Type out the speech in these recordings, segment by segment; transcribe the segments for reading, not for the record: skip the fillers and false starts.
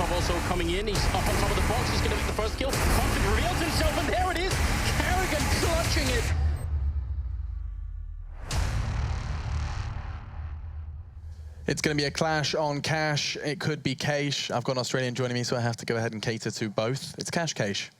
Molotov also coming in. He's up on top of the box. He's going to get the first kill. Config reveals himself, and there it is. Kerrigan clutching it. It's going to be a clash on Cash. It could be Cache. I've got an Australian joining me, so I have to go ahead and cater to both. It's Cache. Cache.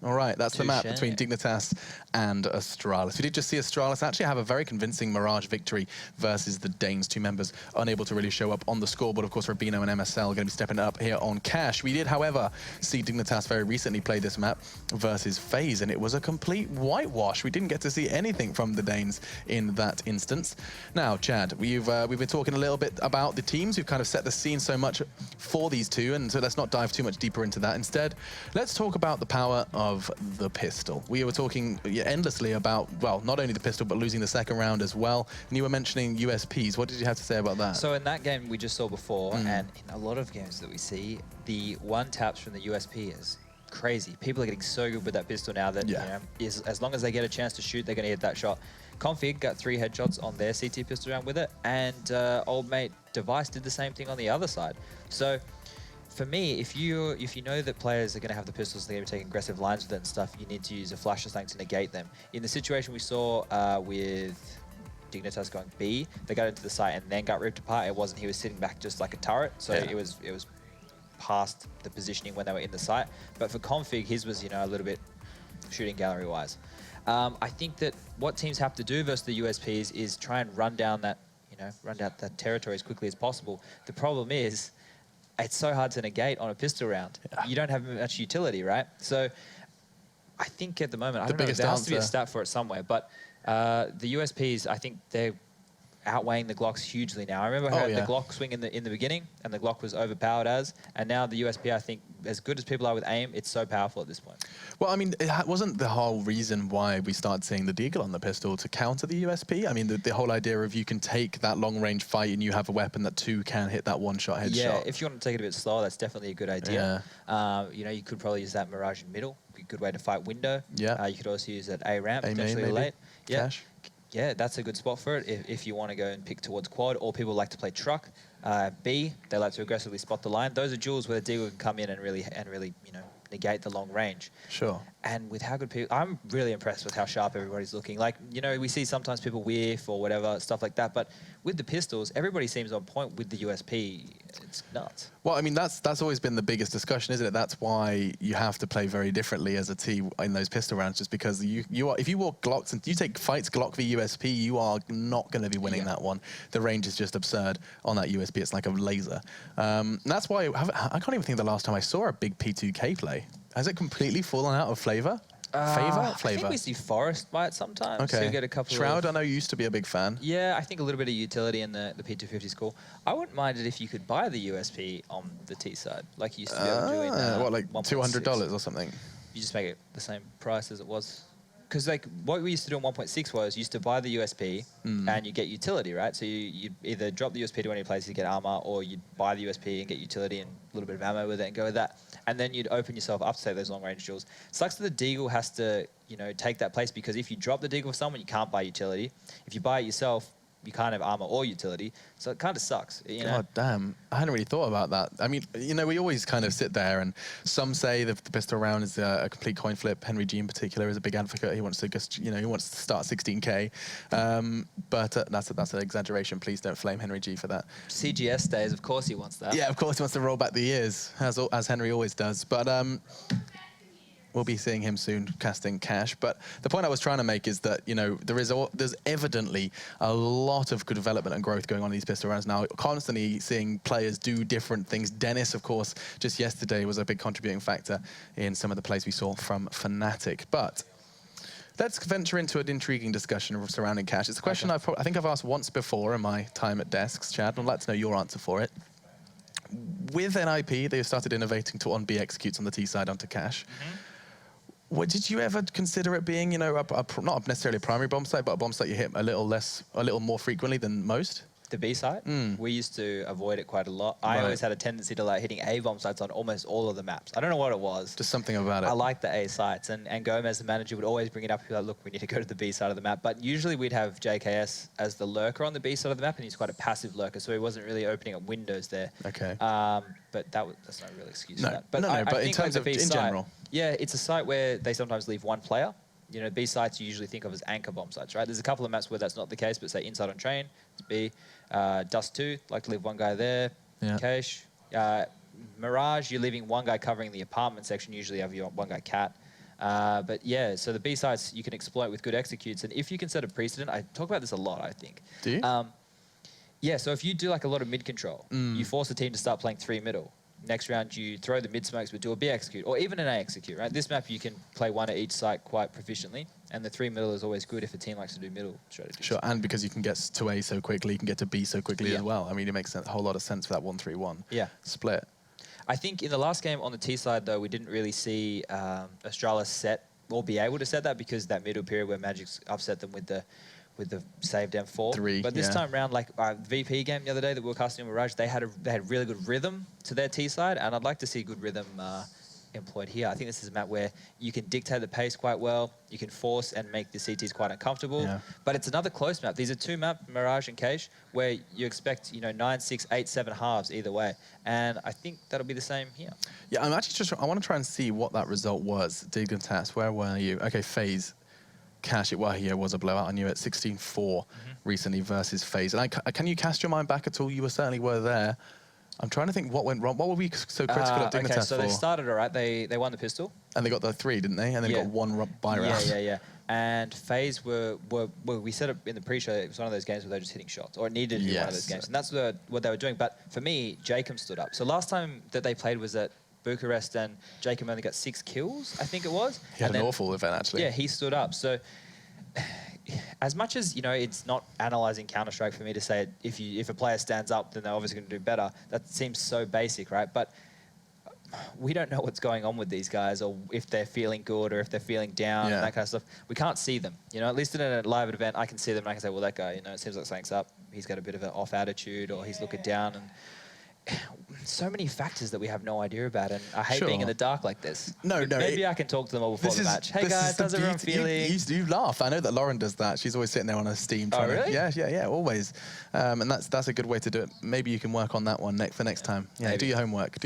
All right, that's the map between Dignitas and Astralis. We did just see Astralis actually have a very convincing Mirage victory versus the Danes, 2 members unable to really show up on the scoreboard. Of course, Rubino and MSL are going to be stepping it up here on Cash. We did, however, see Dignitas very recently play this map versus FaZe, and it was a complete whitewash. We didn't get to see anything from the Danes in that instance. Now, Chad, we've been talking a little bit about the teams. We've kind of set the scene so much for these two, and so let's not dive too much deeper into that. Instead, let's talk about the power of the pistol. We were talking endlessly about, well, not only the pistol, but losing the second round as well. And you were mentioning USPs. What did you have to say about that? So in that game we just saw before, and in a lot of games that we see, the one taps from the USP is crazy. People are getting so good with that pistol now that you know, as long as they get a chance to shoot, they're going to hit that shot. Config got 3 headshots on their CT pistol round with it, and old mate Device did the same thing on the other side. So for me, if you know that players are going to have the pistols, they're going to be taking aggressive lines with it and stuff, you need to use a flash or something to negate them. In the situation we saw with Dignitas going B, they got into the site and then got ripped apart. It wasn't he was sitting back just like a turret, so it was past the positioning when they were in the site. But for Config, his was, you know, a little bit shooting gallery wise. I think that what teams have to do versus the USPs is try and run down that, run down that territory as quickly as possible. The problem is, it's so hard to negate on a pistol round. You don't have much utility, right? So I think at the moment, I don't know, there has to be a stat for it somewhere, but the USPs, I think they're outweighing the Glocks hugely now. I remember I heard the Glock swing in the beginning, and the Glock was overpowered and now the USP, I think, as good as people are with aim, it's so powerful at this point. Well, I mean, it wasn't the whole reason why we started seeing the deagle on the pistol to counter the USP. I mean, the whole idea of you can take that long-range fight and you have a weapon that can hit that one-shot headshot. Yeah, if you want to take it a bit slower, that's definitely a good idea. You know, you could probably use that Mirage in middle. A good way to fight window. Yeah. You could also use that A ramp, potentially late. Yeah. Cash. Yeah, that's a good spot for it if you want to go and pick towards quad, or people like to play truck. B, they like to aggressively spot the line. Those are duels where the deagle can come in and really, negate the long range. Sure. And with how good people, I'm really impressed with how sharp everybody's looking. Like, we see sometimes people whiff or whatever, stuff like that. But with the pistols, everybody seems on point with the USP. It's nuts. Well, I mean, that's always been the biggest discussion, isn't it? That's why you have to play very differently as a team in those pistol rounds, just because if you walk Glocks and you take fights Glock v USP, you are not going to be winning that one. The range is just absurd on that USP. It's like a laser. That's why I can't even think the last time I saw a big P2K play. Has it completely fallen out of flavor? I think we see Forest buy it sometimes. Okay. So you get a couple Shroud, I know you used to be a big fan. Yeah, I think a little bit of utility in the P250 is cool. I wouldn't mind it if you could buy the USP on the T side, like you used to be able to do in what, like $200 or something? You just make it the same price as it was. Because like what we used to do in 1.6 was you used to buy the USP and you get utility, right? So you either drop the USP to any place to get armor, or you'd buy the USP and get utility and a little bit of ammo with it and go with that. And then you'd open yourself up to take those long range duels. Sucks that the deagle has to, take that place, because if you drop the deagle for someone, you can't buy utility. If you buy it yourself, you can't have armor or utility, so it kind of sucks. God damn, I hadn't really thought about that. I mean, we always kind of sit there, and some say the pistol round is a complete coin flip. Henry G in particular is a big advocate. He wants to just, he wants to start 16K, but that's an exaggeration. Please don't flame Henry G for that. CGS days, of course he wants that. Yeah, of course he wants to roll back the years, as Henry always does. But we'll be seeing him soon casting Cash. But the point I was trying to make is that, there's evidently a lot of good development and growth going on in these pistol rounds now. Constantly seeing players do different things. Dennis, of course, just yesterday was a big contributing factor in some of the plays we saw from Fnatic. But let's venture into an intriguing discussion surrounding Cash. It's a question I think I've asked once before in my time at desks, Chad. I'd like to know your answer for it. With NIP, they started innovating to on-B executes on the T side onto Cash. Did you ever consider it being, not necessarily a primary bomb site, but a bomb site you hit a little more frequently than most? the B site. We used to avoid it quite a lot. I always had a tendency to like hitting A bomb sites on almost all of the maps. I don't know what it was. Just something about it. I like the A sites, and Gomez, the manager, would always bring it up. He'd be like, look, we need to go to the B side of the map. But usually we'd have JKS as the lurker on the B side of the map, and he's quite a passive lurker, so he wasn't really opening up windows there. Okay. But that's not a real excuse for that. But I but in think terms the of B in site, general. yeah, it's a site where they sometimes leave one player. You know, B sites you usually think of as anchor bomb sites, right? There's a couple of maps where that's not the case, but say Inside on Train, it's B. Dust 2, like to leave one guy there. Yeah. Cache. Mirage, you're leaving one guy covering the apartment section. Usually you have your one guy Cat. But yeah, so the B sites you can exploit with good executes. And if you can set a precedent, I talk about this a lot, I think. Do you? Yeah, so if you do like a lot of mid control, you force a team to start playing 3 middle. Next round, you throw the mid smokes, but do a B execute, or even an A execute, right? This map, you can play one at each site quite proficiently, and the 3 middle is always good if a team likes to do middle strategies. Sure, and because you can get to A so quickly, you can get to B so quickly as well. I mean, it makes a whole lot of sense for that 1-3-1 split. I think in the last game on the T side, though, we didn't really see Astralis set or be able to set that because that middle period where Magic's upset them with the saved M4. But this time round, like VP game the other day that we were casting on Mirage, they had really good rhythm to their T side, and I'd like to see good rhythm employed here. I think this is a map where you can dictate the pace quite well, you can force and make the CTs quite uncomfortable, but it's another close map. These are 2 maps, Mirage and Cache, where you expect 9, 6, 8, 7 halves either way, and I think that'll be the same here. Yeah, I'm actually I want to try and see what that result was. Dignitas, where were you? Okay, FaZe. Cache, well, here was a blowout on you at 16-4 recently versus FaZe. And can you cast your mind back at all? You certainly were there. I'm trying to think what went wrong. What were we so critical of Dignitas okay, so for? they started all right. They won the pistol. And they got the 3, didn't they? And then got 1 buy round. Yeah. And FaZe we said it in the pre-show, it was one of those games where they were just hitting shots, or it needed to be one of those games. And that's what they were doing. But for me, Jacob stood up. So last time that they played was at Bucharest, and Jacob only got 6 kills, I think it was. He had an awful event, actually. Yeah, he stood up. So as much as, it's not analysing Counter-Strike for me to say if a player stands up, then they're obviously going to do better. That seems so basic, right? But we don't know what's going on with these guys, or if they're feeling good or if they're feeling down and that kind of stuff. We can't see them. At least in a live event, I can see them and I can say, well, that guy, it seems like something's up. He's got a bit of an off attitude, or he's looking down. And so many factors that we have no idea about, and I hate being in the dark like this. No. Maybe I can talk to them all before the match. Hey guys, how's everyone feeling? You laugh. I know that Lauren does that. She's always sitting there on her Steam. Oh, really? Yeah, always. And that's a good way to do it. Maybe you can work on that one for next time. Yeah, maybe. Do your homework.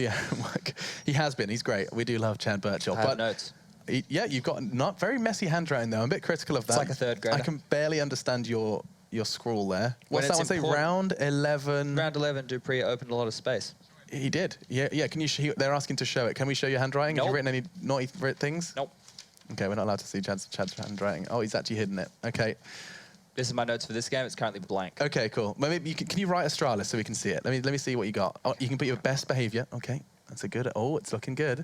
He has been. He's great. We do love Chad Birchall. I have notes. Yeah, you've got not very messy handwriting though. I'm a bit critical of that. It's like a 3rd grader. I can barely understand your scrawl there. What's that one say? Round 11. Round 11, Dupree opened a lot of space. He did. Yeah. Can you? They're asking to show it. Can we show your handwriting? Nope. Have you written any naughty things? Nope. Okay, we're not allowed to see Chad's handwriting. Oh, he's actually hidden it. Okay. This is my notes for this game. It's currently blank. Okay, cool. Maybe can you write Astralis so we can see it? Let me see what you got. Oh, you can put your best behavior. Okay, that's a good. Oh, it's looking good.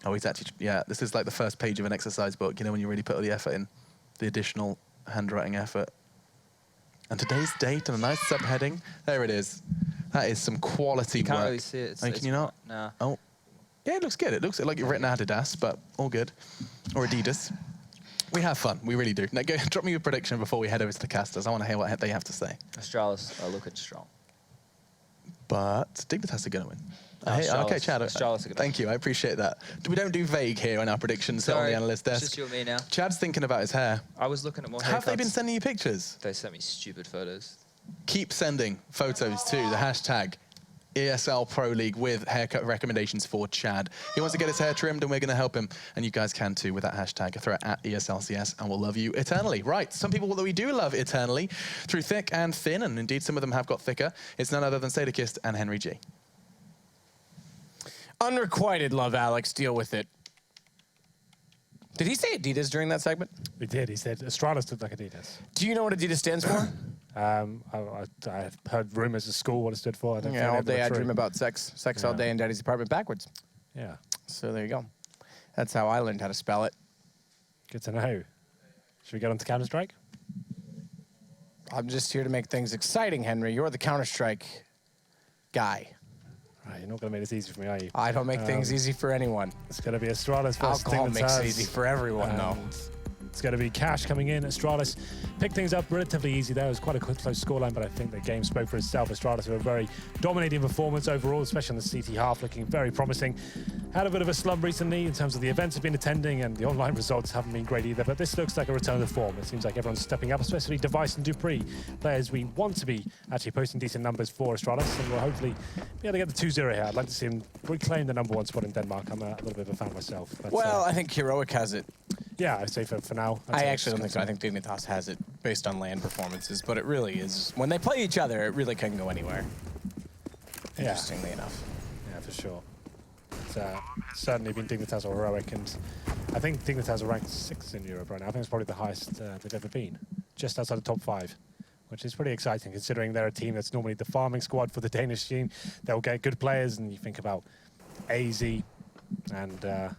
Oh, he's actually. Yeah, this is like the first page of an exercise book. When you really put all the effort in, the additional handwriting effort. And today's date and a nice subheading. There it is. That is some quality work. You can't really see it. Can you not? Nah. Oh. Yeah, it looks good. It looks like you've written Adidas, but all good. Or Adidas. We have fun. We really do. Now, drop me your prediction before we head over to the casters. I want to hear what they have to say. Astralis are looking strong. But Dignitas are going to win. Okay, Chad. Astralis are going to Thank you. I appreciate that. We don't do vague here on our predictions on the analyst desk. It's just you and me now. Chad's thinking about his hair. I was looking at more haircuts. Have they been sending you pictures? They sent me stupid photos. Keep sending photos to the hashtag ESL Pro League with haircut recommendations for Chad. He wants to get his hair trimmed, and we're going to help him. And you guys can too with that hashtag. Throw it at ESLCS, and we'll love you eternally. Right, some people that we do love eternally through thick and thin, and indeed some of them have got thicker. It's none other than Sadakist and Henry G. Unrequited love, Alex. Deal with it. Did he say Adidas during that segment? He did. He said Astralis looked like Adidas. Do you know what Adidas stands for? I heard rumors at school what it stood for. All day I dream about sex. Sex all day in Daddy's apartment backwards. Yeah. So there you go. That's how I learned how to spell it. Good to know. Should we get on to Counter-Strike? I'm just here to make things exciting, Henry. You're the Counter-Strike guy. Right, you're not going to make this easy for me, are you? I don't make things easy for anyone. It's going to be Astralis versus Alcohol Dignitas. makes it easy for everyone, though. It's going to be Cash coming in. Astralis picked things up relatively easy there. It was quite a close scoreline, but I think the game spoke for itself. Astralis were a very dominating performance overall, especially on the CT half, looking very promising. Had a bit of a slump recently in terms of the events I've been attending, and the online results haven't been great either, but this looks like a return to form. It seems like everyone's stepping up, especially Device and Dupree, players we want to be actually posting decent numbers for Astralis, and we'll hopefully be able to get the 2-0 here. I'd like to see him reclaim the #1 spot in Denmark. I'm a little bit of a fan myself. But, well, I think Heroic has it. Yeah, I'd say for now. I actually don't think so. I think Dignitas has it based on LAN performances, but it really is. When they play each other, it really can go anywhere. Yeah. Interestingly enough. Yeah, for sure. It's certainly been Dignitas or Heroic, and I think Dignitas are ranked 6th in Europe right now. I think it's probably the highest they've ever been, just outside the top 5, which is pretty exciting considering they're a team that's normally the farming squad for the Danish team. They'll get good players, and you think about AZ and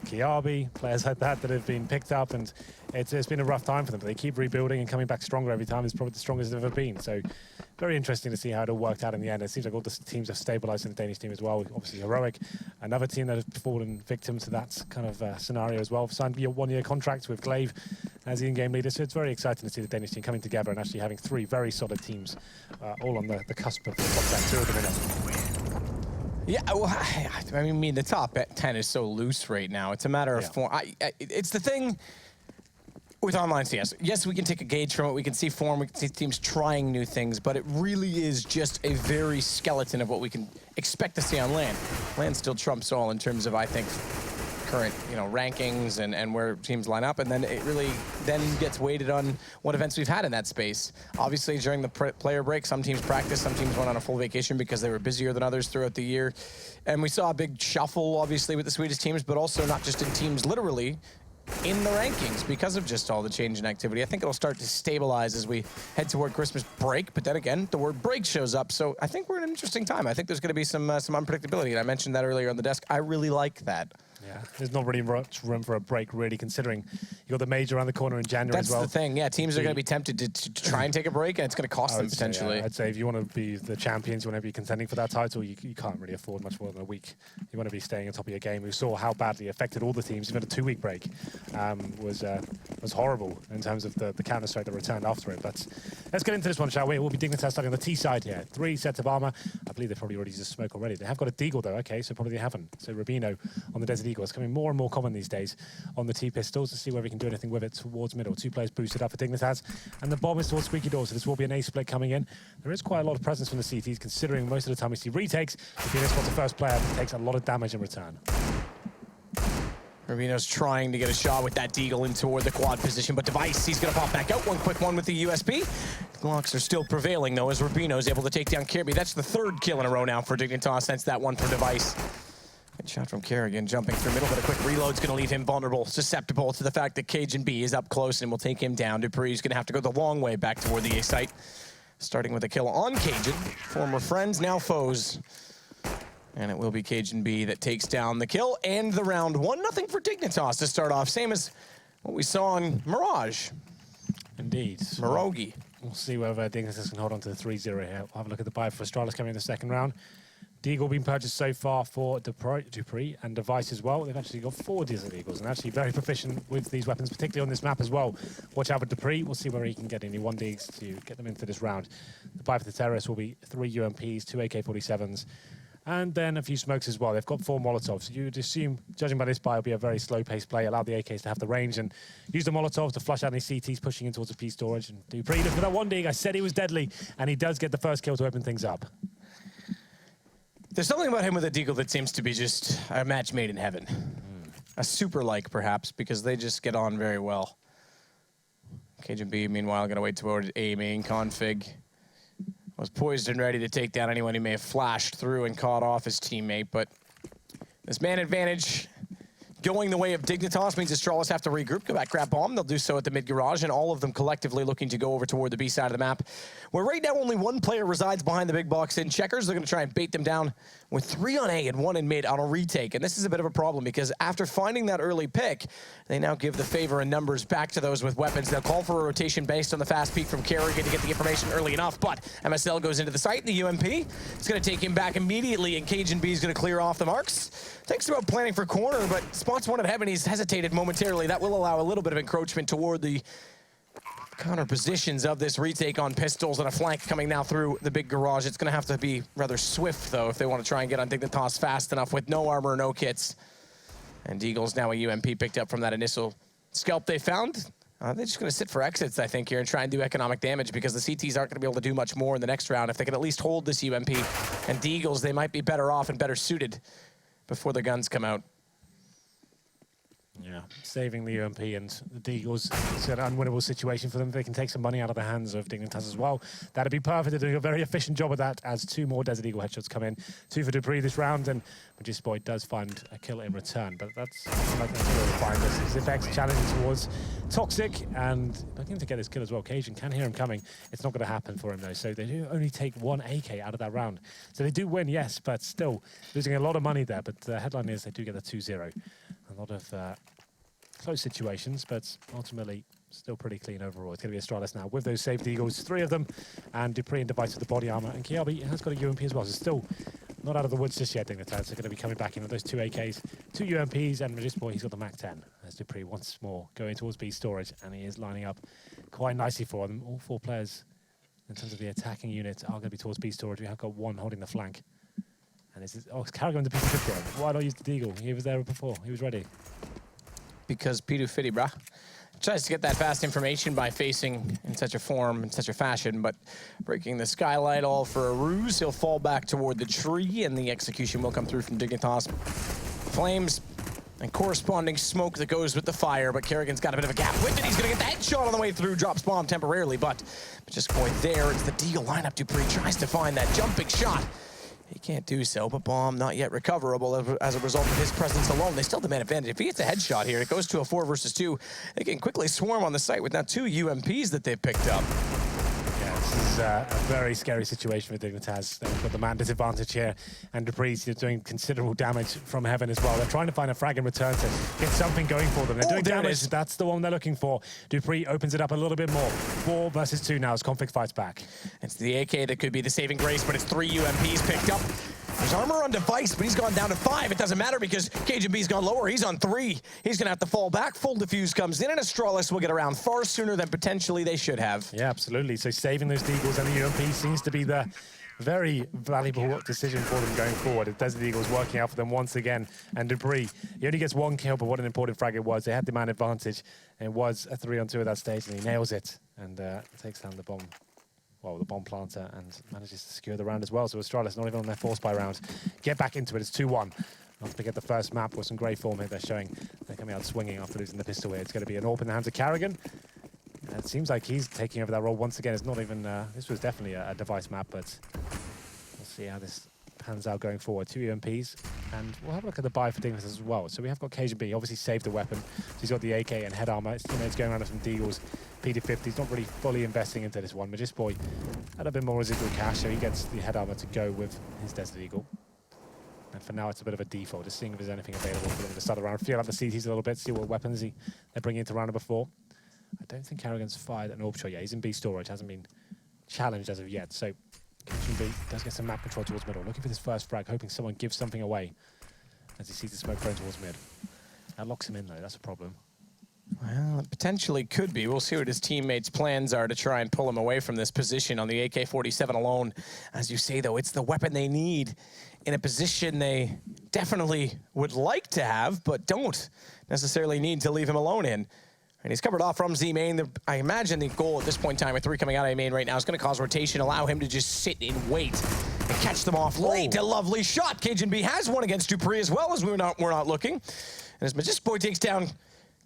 Kiabi, players like that have been picked up, and it's been a rough time for them, but they keep rebuilding and coming back stronger every time. It's probably the strongest they've ever been. So very interesting to see how it all worked out in the end. It seems like all the teams have stabilized in the Danish team as well. Obviously Heroic, another team that has fallen victim to that kind of scenario as well. Signed a 1-year contract with Glaive as the in-game leader. So it's very exciting to see the Danish team coming together and actually having 3 very solid teams all on the cusp of the top 10, 2 of them in it. Yeah, well, I mean, the top 10 is so loose right now. It's a matter of form. It's the thing with online CS. Yes, we can take a gauge from it. We can see form. We can see teams trying new things, but it really is just a very skeleton of what we can expect to see on LAN. LAN still trumps all in terms of, I think, current rankings and where teams line up, and then it really then gets weighted on what events we've had in that space. Obviously, during the player break, some teams practiced, some teams went on a full vacation because they were busier than others throughout the year. And we saw a big shuffle, obviously, with the Swedish teams, but also not just in teams, literally, in the rankings because of just all the change in activity. I think it'll start to stabilize as we head toward Christmas break, but then again, the word break shows up, so I think we're in an interesting time. I think there's going to be some unpredictability, and I mentioned that earlier on the desk. I really like that. Yeah, there's not really much room for a break, really, considering you got the major around the corner in January as well. That's the thing, yeah. Teams are going to be tempted to try and take a break, and it's going to cost them potentially. I'd say if you want to be the champions, you want to be contending for that title, you can't really afford much more than a week. You want to be staying on top of your game. We saw how badly it affected all the teams. Even a 2-week break was horrible in terms of the Counter-Strike that returned after it. But let's get into this one, shall we? It will be Dignitas starting on the T side here. 3 sets of armor. I believe they've probably already used smoke already. They have got a Deagle, though. Okay, so probably they haven't. So Rubino on the Desert Eagle. It's coming more and more common these days on the T-pistols to see whether we can do anything with it towards middle. 2 players boosted up for Dignitas, and the bomb is towards Squeaky Door, so this will be an A split coming in. There is quite a lot of presence from the CTs, considering most of the time we see retakes. Rubino's the first player that takes a lot of damage in return. Rubino's trying to get a shot with that Deagle in toward the quad position, but Device, he's going to pop back out. One quick one with the USP. The Glocks are still prevailing, though, as Rubino's able to take down Kirby. That's the 3rd kill in a row now for Dignitas since that one for Device. Good shot from Kerrigan, jumping through middle, but a quick reload's going to leave him vulnerable, susceptible to the fact that Cajun B is up close and will take him down. Dupree's going to have to go the long way back toward the A site, starting with a kill on Cajun. Former friends, now foes. And it will be Cajun B that takes down the kill and the round. 1-0 for Dignitas to start off, same as what we saw on Mirage. Indeed. Mirogi. We'll see whether Dignitas can hold on to the 3-0 here. We'll have a look at the buy for Astralis coming in the second round. Deagle being purchased so far for Dupree and Device as well. They've actually got 4 Desert Eagles and actually very proficient with these weapons, particularly on this map as well. Watch out for Dupree. We'll see whether he can get any 1Ds to get them into this round. The buy for the terrorists will be 3 UMPs, 2 AK-47s, and then a few smokes as well. They've got 4 Molotovs. You'd assume, judging by this buy, it'll be a very slow-paced play, allow the AKs to have the range and use the Molotovs to flush out any CTs pushing in towards the P storage. And Dupree, look for that 1D. I said he was deadly, and he does get the first kill to open things up. There's something about him with a Deagle that seems to be just a match made in heaven. A super-like, perhaps, because they just get on very well. Cajun B, meanwhile, going to wait toward A main config. Was poised and ready to take down anyone he may have flashed through and caught off his teammate, but this man advantage going the way of Dignitas means Astralis have to regroup, go back, grab bomb. They'll do so at the mid garage, and all of them collectively looking to go over toward the B side of the map, where right now only 1 player resides behind the big box in checkers. They're going to try and bait them down with 3 on A and 1 in mid on a retake. And this is a bit of a problem because after finding that early pick, they now give the favor in numbers back to those with weapons. They'll call for a rotation based on the fast peek from Kerrigan to get the information early enough, but MSL goes into the site, and the UMP is going to take him back immediately, and Cajun B is going to clear off the marks. Takes about planning for corner, but wants one at heaven. He's hesitated momentarily. That will allow a little bit of encroachment toward the counter positions of this retake on pistols, and a flank coming now through the big garage. It's going to have to be rather swift, though, if they want to try and get on Dignitas fast enough with no armor, no kits. And Deagle's now a UMP picked up from that initial scalp they found. They're just going to sit for exits, I think, here and try and do economic damage, because the CTs aren't going to be able to do much more in the next round. If they can at least hold this UMP and Deagles, they might be better off and better suited before the guns come out. Yeah, saving the UMP and the Deagles. It's an unwinnable situation for them. They can take some money out of the hands of Dignitas as well. That'd be perfect. They're doing a very efficient job of that as 2 more Desert Eagle headshots come in. 2 for Dupree this round, and Matchday does find a kill in return. But that's like that's where we'll find this. Zipx challenging towards Toxic, and looking to get this kill as well. Cajun can hear him coming. It's not going to happen for him, though. So they do only take 1 AK out of that round. So they do win, yes, but still losing a lot of money there. But the headline is they do get the 2-0. A lot of close situations, but ultimately still pretty clean overall. It's going to be Astralis now with those saved Eagles, 3 of them, and Dupree and Device with the body armor. And Kiabi has got a UMP as well, so still not out of the woods just yet. Dignitas are going to be coming back in with those 2 AKs, 2 UMPs, and Matchday, he's got the MAC 10. As Dupree once more going towards B storage, and he is lining up quite nicely for them. All 4 players in terms of the attacking unit are going to be towards B storage. We have got 1 holding the flank. And this is, it's Carrigan to P250. Why not use the Deagle? He was there before. He was ready. Because P250, brah, tries to get that fast information by facing in such a form, in such a fashion, but breaking the skylight all for a ruse. He'll fall back toward the tree, and the execution will come through from Dignitas. Flames and corresponding smoke that goes with the fire, but Kerrigan's got a bit of a gap with it. He's going to get the headshot on the way through, drops bomb temporarily, but just point there. It's the Deagle lineup. Dupree tries to find that jumping shot. He can't do so, but bomb not yet recoverable as a result of his presence alone. They still demand advantage. If he gets a headshot here, it goes to a 4 versus 2. They can quickly swarm on the site with now 2 UMPs that they've picked up. Yeah, this is a very scary situation for Dignitas. They've got the man disadvantage here, and Dupree's doing considerable damage from heaven as well. They're trying to find a frag in return to get something going for them. They're doing damage. That's the one they're looking for. Dupree opens it up a little bit more. 4 versus 2 now as Conflict fights back. It's the AK that could be the saving grace, but it's 3 UMPs picked up. There's armor on Device, but he's gone down to 5. It doesn't matter because Cajun B's gone lower. He's on 3. He's going to have to fall back. Full defuse comes in, and Astralis will get around far sooner than potentially they should have. Yeah, absolutely. So saving those Deagles and the UMP seems to be the very valuable decision for them going forward. Desert Eagles working out for them once again. And Dupree, he only gets 1 kill, but what an important frag it was. They had the man advantage, and it was a 3-on-2 at that stage, and he nails it and takes down the bomb. Well, the bomb planter, and manages to secure the round as well. So Astralis not even on their force by round. Get back into it. It's 2-1. After they get the first map with some great form here, they're showing they're coming out swinging after losing the pistol here. It's going to be an AWP in the hands of Carrigan. And it seems like he's taking over that role once again. It's not even, this was definitely a Device map, but we'll see how this pans out going forward. 2 UMPs, and we'll have a look at the buy for Dignitas as well. So we have got Cajun B, obviously saved the weapon. So he's got the AK and head armor. His teammates going around with some Deagles. P250, he's not really fully investing into this one. Matchday had a bit more residual cash, so he gets the head armor to go with his Desert Eagle. And for now, it's a bit of a default, just seeing if there's anything available for them to start the round. Feel out the CTs a little bit, see what weapons they're bringing into round number 4. I don't think Carrigan's fired an AWP shot yet. He's in B storage, hasn't been challenged as of yet. So Cajun B does get some map control towards middle, looking for this first frag, hoping someone gives something away as he sees the smoke thrown towards mid. That locks him in, though. That's a problem. Well, it potentially could be. We'll see what his teammates' plans are to try and pull him away from this position on the AK-47 alone. As you say, though, it's the weapon they need in a position they definitely would like to have, but don't necessarily need to leave him alone in. And he's covered off from Z main. I imagine the goal at this point in time with 3 coming out of A main right now is going to cause rotation, allow him to just sit and wait and catch them off late. A lovely shot. Cajun B has one against Dupree as well, as we're not looking. And as Matchday takes down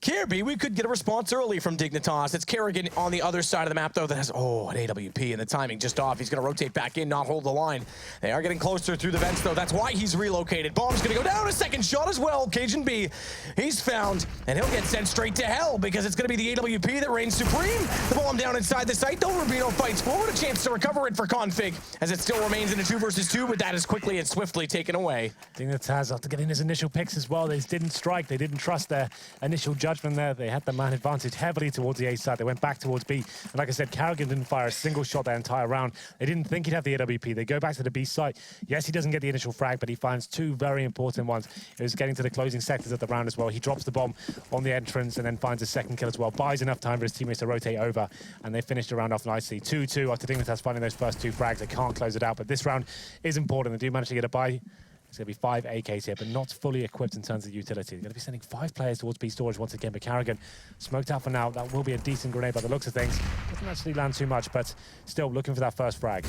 Kirby, we could get a response early from Dignitas. It's Kerrigan on the other side of the map, though, that has, an AWP, and the timing just off. He's going to rotate back in, not hold the line. They are getting closer through the vents, though. That's why he's relocated. Bomb's going to go down. A second shot as well. Cajun B, he's found, and he'll get sent straight to hell because it's going to be the AWP that reigns supreme. The bomb down inside the site, though. Rubino fights forward. A chance to recover it for Config, as it still remains in a 2 versus 2, but that is quickly and swiftly taken away. Dignitas, after getting his initial picks as well, they didn't strike. They didn't trust their initial jump judgment there. They had the man advantage heavily towards the A side. They went back towards B. And like I said, Carrigan didn't fire a single shot that entire round. They didn't think he'd have the AWP. They go back to the B site. Yes, he doesn't get the initial frag, but he finds two very important ones. It was getting to the closing sectors of the round as well. He drops the bomb on the entrance and then finds a second kill as well. Buys enough time for his teammates to rotate over, and they finished the round off nicely. 2-2 after Dignitas finding those first two frags. They can't close it out, but this round is important. They do manage to get a buy. It's going to be 5 AKs here, but not fully equipped in terms of utility. They're going to be sending 5 players towards B storage once again, but Carrigan smoked out for now. That will be a decent grenade by the looks of things. Doesn't actually land too much, but still looking for that first frag.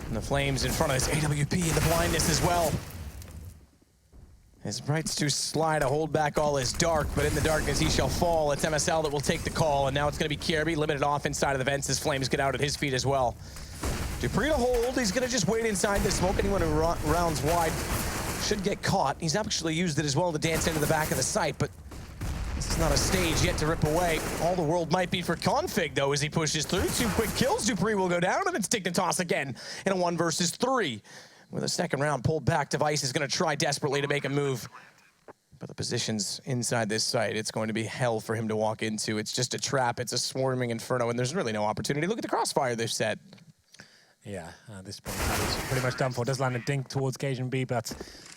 And the Flames in front of this AWP in the blindness as well. His rights to slide, a hold back all is dark, but in the darkness he shall fall. It's MSL that will take the call, and now it's going to be Kirby limited off inside of the vents as Flames get out at his feet as well. Dupree to hold. He's going to just wait inside the smoke. Anyone who rounds wide should get caught. He's actually used it as well to dance into the back of the site, but this is not a stage yet to rip away. All the world might be for Config, though, as he pushes through. 2 quick kills. Dupree will go down, and it's Dignitas again in a 1 versus 3. With a second round pulled back, Device is going to try desperately to make a move. But the positions inside this site, it's going to be hell for him to walk into. It's just a trap. It's a swarming inferno, and there's really no opportunity. Look at the crossfire they've set. Yeah, at this point, he's pretty much done for. Does land a dink towards Cage and B, but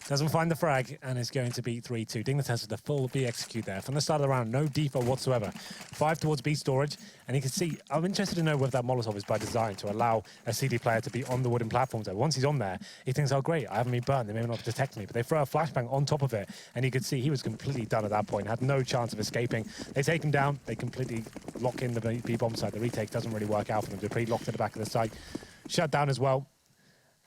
doesn't find the frag, and is going to be 3-2. Dignitas with the full B execute there. From the start of the round, no default whatsoever. 5 towards B storage, and you can see, I'm interested to know whether that Molotov is by design to allow a CD player to be on the wooden platforms. So once he's on there, he thinks, oh great, I haven't been burned, they may not detect me, but they throw a flashbang on top of it, and you could see he was completely done at that point, had no chance of escaping. They take him down, they completely lock in the B bomb site. The retake doesn't really work out for them. Dupree locked at the back of the site. Shut down as well.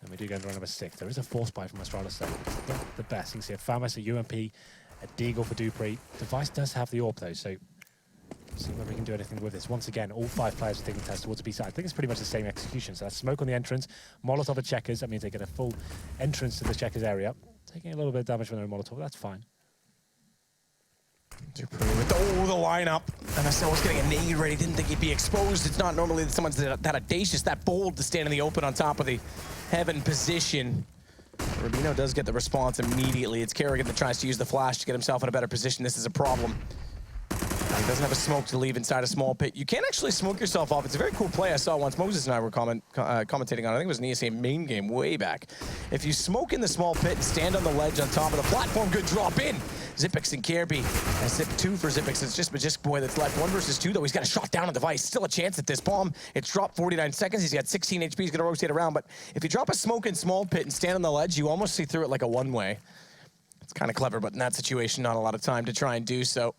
And we do go into round number 6. There is a force buy from Astralis, though. It's not the best. You can see a Famas, a UMP, a Deagle for Dupree. Device does have the AWP, though, so see whether we can do anything with this. Once again, all 5 players are taking the test towards the B side. I think it's pretty much the same execution. So that's smoke on the entrance, Molotov at checkers. That means they get a full entrance to the checkers area. Taking a little bit of damage from their Molotov, that's fine. Dupree with the lineup. MSL was getting a nade ready, didn't think he'd be exposed. It's not normally that someone's that audacious, that bold to stand in the open on top of the heaven position. Rubino does get the response immediately. It's Kerrigan that tries to use the flash to get himself in a better position. This is a problem. He doesn't have a smoke to leave inside a small pit. You can't actually smoke yourself off. It's a very cool play I saw once Moses and I were commentating on. I think it was an ESA main game way back. If you smoke in the small pit and stand on the ledge on top of the platform, good drop in. Zipix and Kirby. And Zip 2 for Zipix. It's just Magisk Boy that's left. 1 versus 2, though. He's got a shot down on Device. Still a chance at this bomb. It's dropped 49 seconds. He's got 16 HP. He's going to rotate around. But if you drop a smoke in small pit and stand on the ledge, you almost see through it like a one-way. It's kind of clever, but in that situation, not a lot of time to try and do so.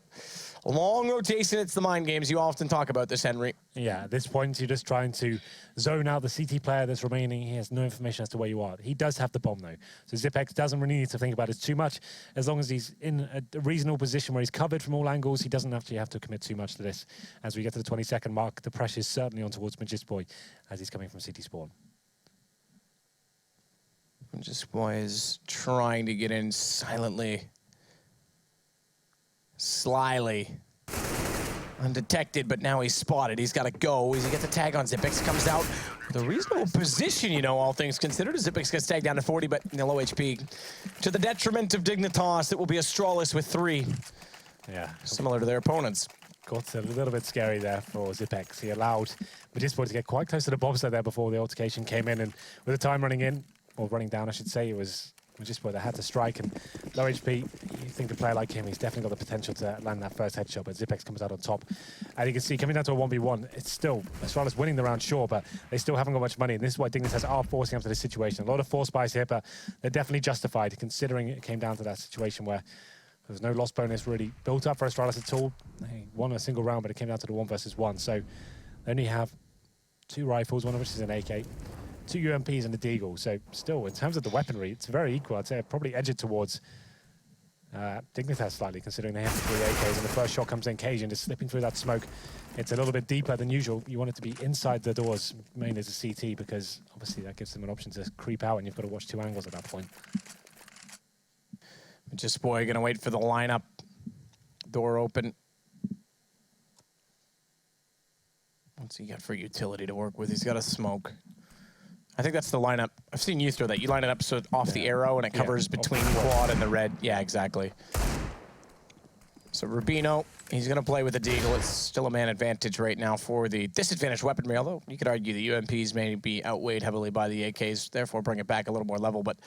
Long rotation, it's the mind games. You often talk about this, Henry. Yeah, at this point, you're just trying to zone out the CT player that's remaining. He has no information as to where you are. He does have the bomb, though. So Zipex doesn't really need to think about it too much. As long as he's in a reasonable position where he's covered from all angles, he doesn't actually have to commit too much to this. As we get to the 22nd mark, the pressure is certainly on towards Magisk Boy as he's coming from CT spawn. Magisk Boy is trying to get in silently. Slyly. Undetected, but now he's spotted. He's got to go. He gets a tag on Zipix. Comes out with a reasonable position, you know, all things considered. Zipix gets tagged down to 40, but low HP. To the detriment of Dignitas, it will be Astralis with 3. Yeah. Similar to their opponents. Got a little bit scary there for Zipex. He allowed Magisk Boy to get quite close to the bomb site there before the altercation came in, and with the time running in, or running down, I should say, it was Magisk Boy that had to strike, and low HP. You think a player like him, he's definitely got the potential to land that first headshot, but Zipex comes out on top. And you can see, coming down to a 1v1, it's still, Astralis winning the round, sure, but they still haven't got much money, and this is why Dignitas are forcing up to this situation. A lot of force buys here, but they're definitely justified, considering it came down to that situation where there was no loss bonus really built up for Astralis at all. They won a single round, but it came down to the 1 versus 1, so they only have 2 rifles, one of which is an AK. 2 UMPs and a Deagle, so still, in terms of the weaponry, it's very equal. I'd say I'd probably edge it towards Dignitas slightly, considering they have 3 AKs, and the first shot comes in, Cajun just slipping through that smoke. It's a little bit deeper than usual. You want it to be inside the doors, mainly as a CT, because obviously that gives them an option to creep out, and you've got to watch 2 angles at that point. Magisk Boy gonna wait for the lineup. Door open. What's he got for utility to work with? He's got a smoke. I think that's the lineup. I've seen you throw that. You line it up so off the arrow and it covers between quad and the red. Yeah, exactly. So Rubino, he's going to play with the Deagle. It's still a man advantage right now for the disadvantaged weaponry, although you could argue the UMPs may be outweighed heavily by the AKs, therefore bring it back a little more level. But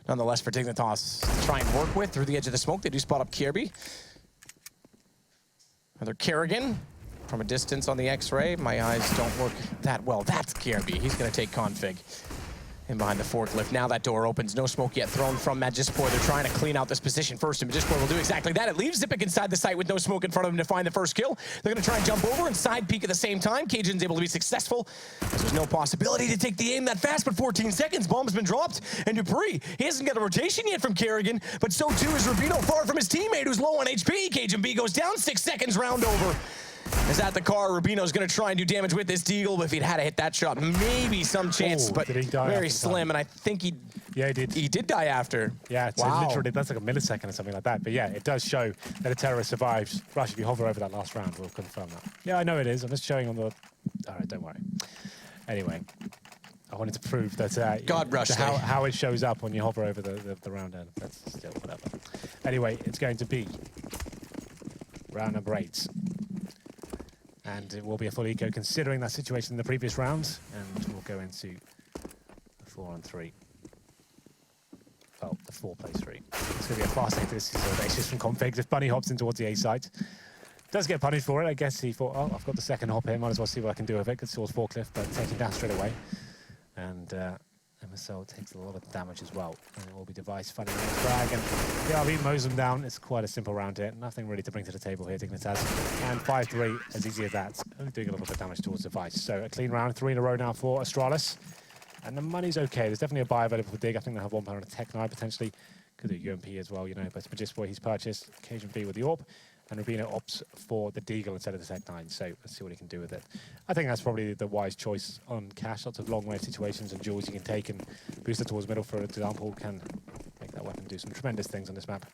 nonetheless, for Dignitas to try and work with through the edge of the smoke, they do spot up Kirby. Another Kerrigan from a distance on the X-ray. My eyes don't work that well. That's Kirby. He's going to take config. In behind the forklift. Now that door opens. No smoke yet thrown from Matchday. They're trying to clean out this position first, and Matchday will do exactly that. It leaves Zipic inside the site with no smoke in front of him to find the first kill. They're going to try and jump over and side peek at the same time. Cajun's able to be successful. There's no possibility to take the aim that fast, but 14 seconds. Bomb's been dropped, and Dupree, he hasn't got a rotation yet from Kerrigan, but so too is Rubino, far from his teammate who's low on HP. Cajun B goes down, 6 seconds, round over. Is at the car. Rubino's going to try and do damage with this Deagle, but if he'd had to hit that shot, maybe some chance, but very slim, and I think he... Yeah, he did. He did die after. Yeah, so wow. literally, that's like a millisecond or something like that. But yeah, it does show that a terrorist survives. Rush, if you hover over that last round, we'll confirm that. Yeah, I know it is. I'm just showing on the... All right, don't worry. Anyway, I wanted to prove that... God, Rush, how it shows up when you hover over the round end. That's still whatever. Anyway, it's going to be round number 8. And it will be a full eco considering that situation in the previous rounds. And we'll go into the 4-on-3. Oh, the 4-play-3. It's going to be a fast exit. This is a basis from config. Just bunny hops in towards the A site. Does get punished for it. I guess he thought, oh, I've got the second hop here. Might as well see what I can do with it. Good towards forklift, but taken down straight away. And MSL takes a lot of damage as well. And it will be Device finding the next frag. And the RB mows them down. It's quite a simple round here. Nothing really to bring to the table here, Dignitas. And 5-3, as easy as that. Only doing a little bit of damage towards Device. So a clean round, 3 in a row now for Astralis. And the money's okay. There's definitely a buy available for Dig. I think they'll have one pound on a Tech Knight potentially. Could do UMP as well, you know. But Matchday, he's purchased. Cajun B with the AWP. And Rubino opts for the Deagle instead of the Tech 9, so let's see what he can do with it. I think that's probably the wise choice on cash. Lots of long-range situations and duels you can take, and booster towards middle, for example, can make that weapon do some tremendous things on this map.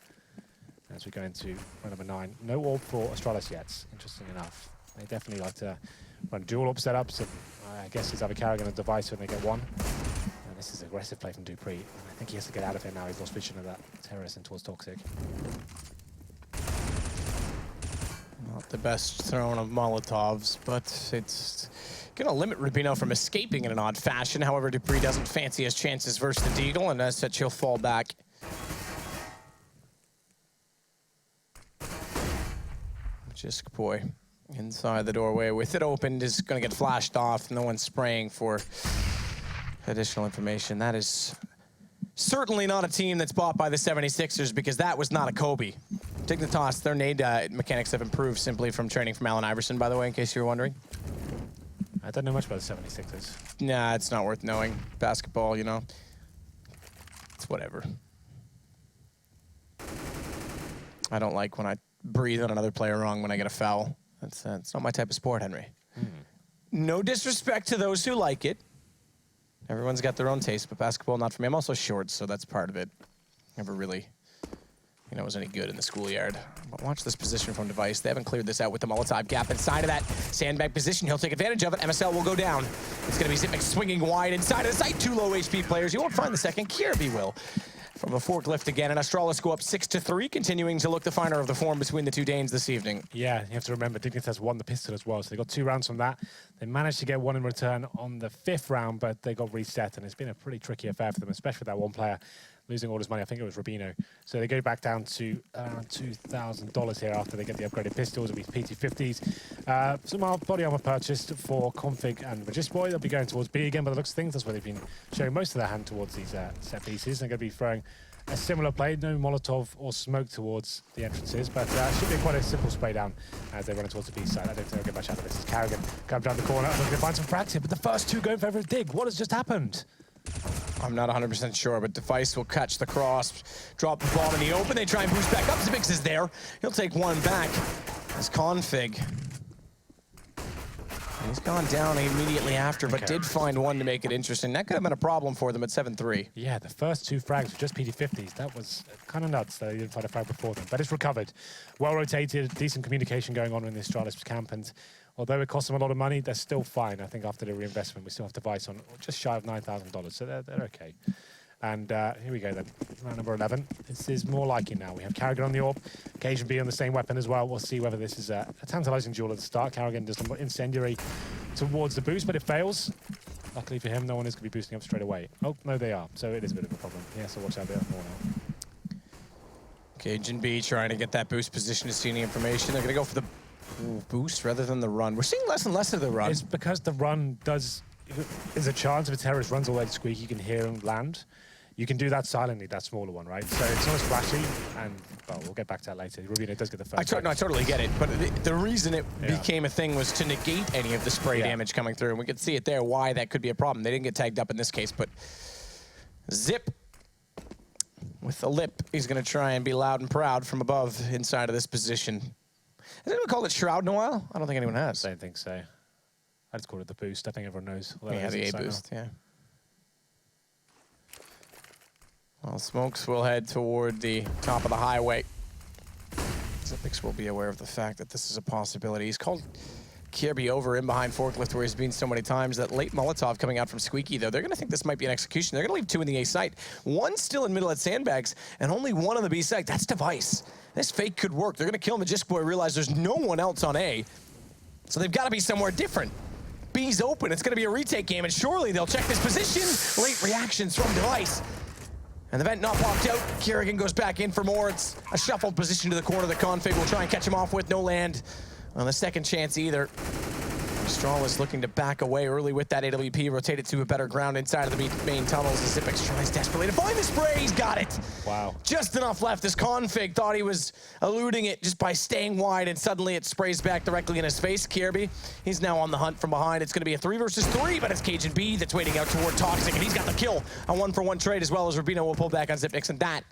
As we go into round number 9. No AWP for Astralis yet, interesting enough. They definitely like to run dual AWP setups, and I guess it's either Kerrigan and Device when they get one. And this is aggressive play from Dupree. And I think he has to get out of here now. He's lost vision of that terrorist and towards Toxic. Not the best throwing of Molotovs, but it's going to limit Rubino from escaping in an odd fashion. However, Dupree doesn't fancy his chances versus the Deagle, and as such, he'll fall back. Just boy inside the doorway with it opened is going to get flashed off. No one's spraying for additional information. That is certainly not a team that's bought by the 76ers, because that was not a Kobe. Dignitas, their nade mechanics have improved simply from training from Allen Iverson, by the way, in case you were wondering. I don't know much about the 76ers. Nah, it's not worth knowing. Basketball, you know, it's whatever. I don't like when I breathe on another player wrong when I get a foul. It's not my type of sport, Henry. No disrespect to those who like it. Everyone's got their own taste, but basketball, not for me. I'm also short, so that's part of it. Never really, you know, was any good in the schoolyard. But watch this position from Device. They haven't cleared this out with the Molotov gap inside of that sandbag position. He'll take advantage of it. MSL will go down. It's going to be Zipic swinging wide inside of the site. 2 low HP players. You won't find the second. Kirby will. From a forklift again, and Astralis go up 6-3, continuing to look the finer of the form between the two Danes this evening. Yeah, you have to remember, Dignitas won the pistol as well, so they got 2 rounds from that. They managed to get 1 in return on the 5th round, but they got reset, and it's been a pretty tricky affair for them, especially with that one player losing all his money. I think it was Rubino. So they go back down to around $2,000 here after they get the upgraded pistols. It'll be PT50s. Some body armor purchased for Config and Matchday. They'll be going towards B again, by the looks of things. That's where they've been showing most of their hand towards these set pieces. They're going to be throwing a similar play, no Molotov or smoke towards the entrances, but should be quite a simple spray down as they run towards the B side. I don't think they'll get much out of this. As Kerrigan comes down the corner, looking to find some frags here, but the first 2 going for every dig. What has just happened? I'm not 100% sure, but Device will catch the cross, drop the bomb in the open. They try and boost back up. Zipix is there. He'll take 1 back as Config. He's gone down immediately after, but did find 1 to make it interesting. That could have been a problem for them at 7-3. Yeah, the first 2 frags were just PT50s. That was kind of nuts that they didn't find a frag before them. But it's recovered. Well rotated, decent communication going on in the Astralis camp. And although it cost them a lot of money, they're still fine. I think after the reinvestment, we still have Device on just shy of $9,000. So they're okay. And here we go then, round number 11. This is more like it now. We have Karrigan on the AWP, Cajun B on the same weapon as well. We'll see whether this is a tantalizing duel at the start. Karrigan does some incendiary towards the boost, but it fails. Luckily for him, no one is going to be boosting up straight away. Oh, no, they are. So it is a bit of a problem. Yeah, so watch out a bit more now. Cajun B trying to get that boost position to see any information. They're going to go for the boost rather than the run. We're seeing less and less of the run. It's because the run there's a chance if a terrorist runs all the way to Squeak, you can hear him land. You can do that silently, that smaller one, right? So it's not as flashy, and well, we'll get back to that later. Rubino does get the first. I totally get it, but the reason it became a thing was to negate any of the spray damage coming through, and we could see it there, why that could be a problem. They didn't get tagged up in this case, but Zip with the lip, he's going to try and be loud and proud from above inside of this position. Has anyone called it Shroud in a while? I don't think anyone has. I don't think so. I just called it the boost. I think everyone knows. Yeah, the A boost, yeah. Well, Smokes will head toward the top of the highway. Zipix will be aware of the fact that this is a possibility. He's called Kirby over in behind Forklift where he's been so many times. That late Molotov coming out from Squeaky, though, they're going to think this might be an execution. They're going to leave 2 in the A site. 1 still in middle at Sandbags, and only 1 on the B site. That's Device. This fake could work. They're going to kill Magisk Boy, realize there's no one else on A. So they've got to be somewhere different. B's open. It's going to be a retake game, and surely they'll check this position. Late reactions from Device. And the vent not popped out. Kerrigan goes back in for more. It's a shuffled position to the corner. The config will try and catch him off with no land on the second chance either. Astralis looking to back away early with that AWP, rotate it to a better ground inside of the main tunnels as Zipix tries desperately to find the spray. He's got it. Wow. Just enough left. This config thought he was eluding it just by staying wide, and suddenly it sprays back directly in his face. Kirby, he's now on the hunt from behind. It's going to be a 3 versus 3, but it's Cajun B that's waiting out toward Toxic, and he's got the kill. A 1-for-1 trade, as well as Rubino will pull back on Zipix, and that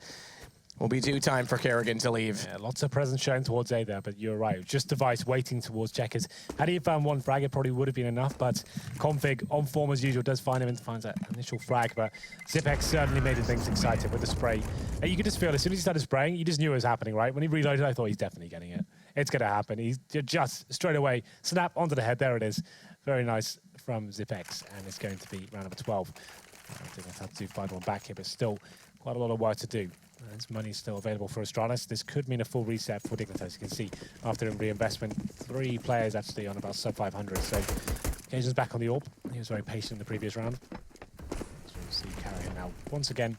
will be due time for Kerrigan to leave. Yeah, lots of presence shown towards A there, but you're right. Just Device waiting towards checkers. Had he found 1 frag, it probably would have been enough, but Config, on form as usual, does find him and finds that initial frag, but Zipex certainly made things exciting with the spray. And you could just feel, as soon as he started spraying, you just knew it was happening, right? When he reloaded, I thought he's definitely getting it. It's going to happen. He's just straight away, snap onto the head. There it is. Very nice from Zipex, and it's going to be round number 12. I think I've had to find one back here, but still quite a lot of work to do. There's money still available for Astralis. This could mean a full reset for Dignitas. You can see after a reinvestment, 3 players actually on about sub 500. So Cajun's back on the AWP. He was very patient in the previous round. So we'll see Carrion now once again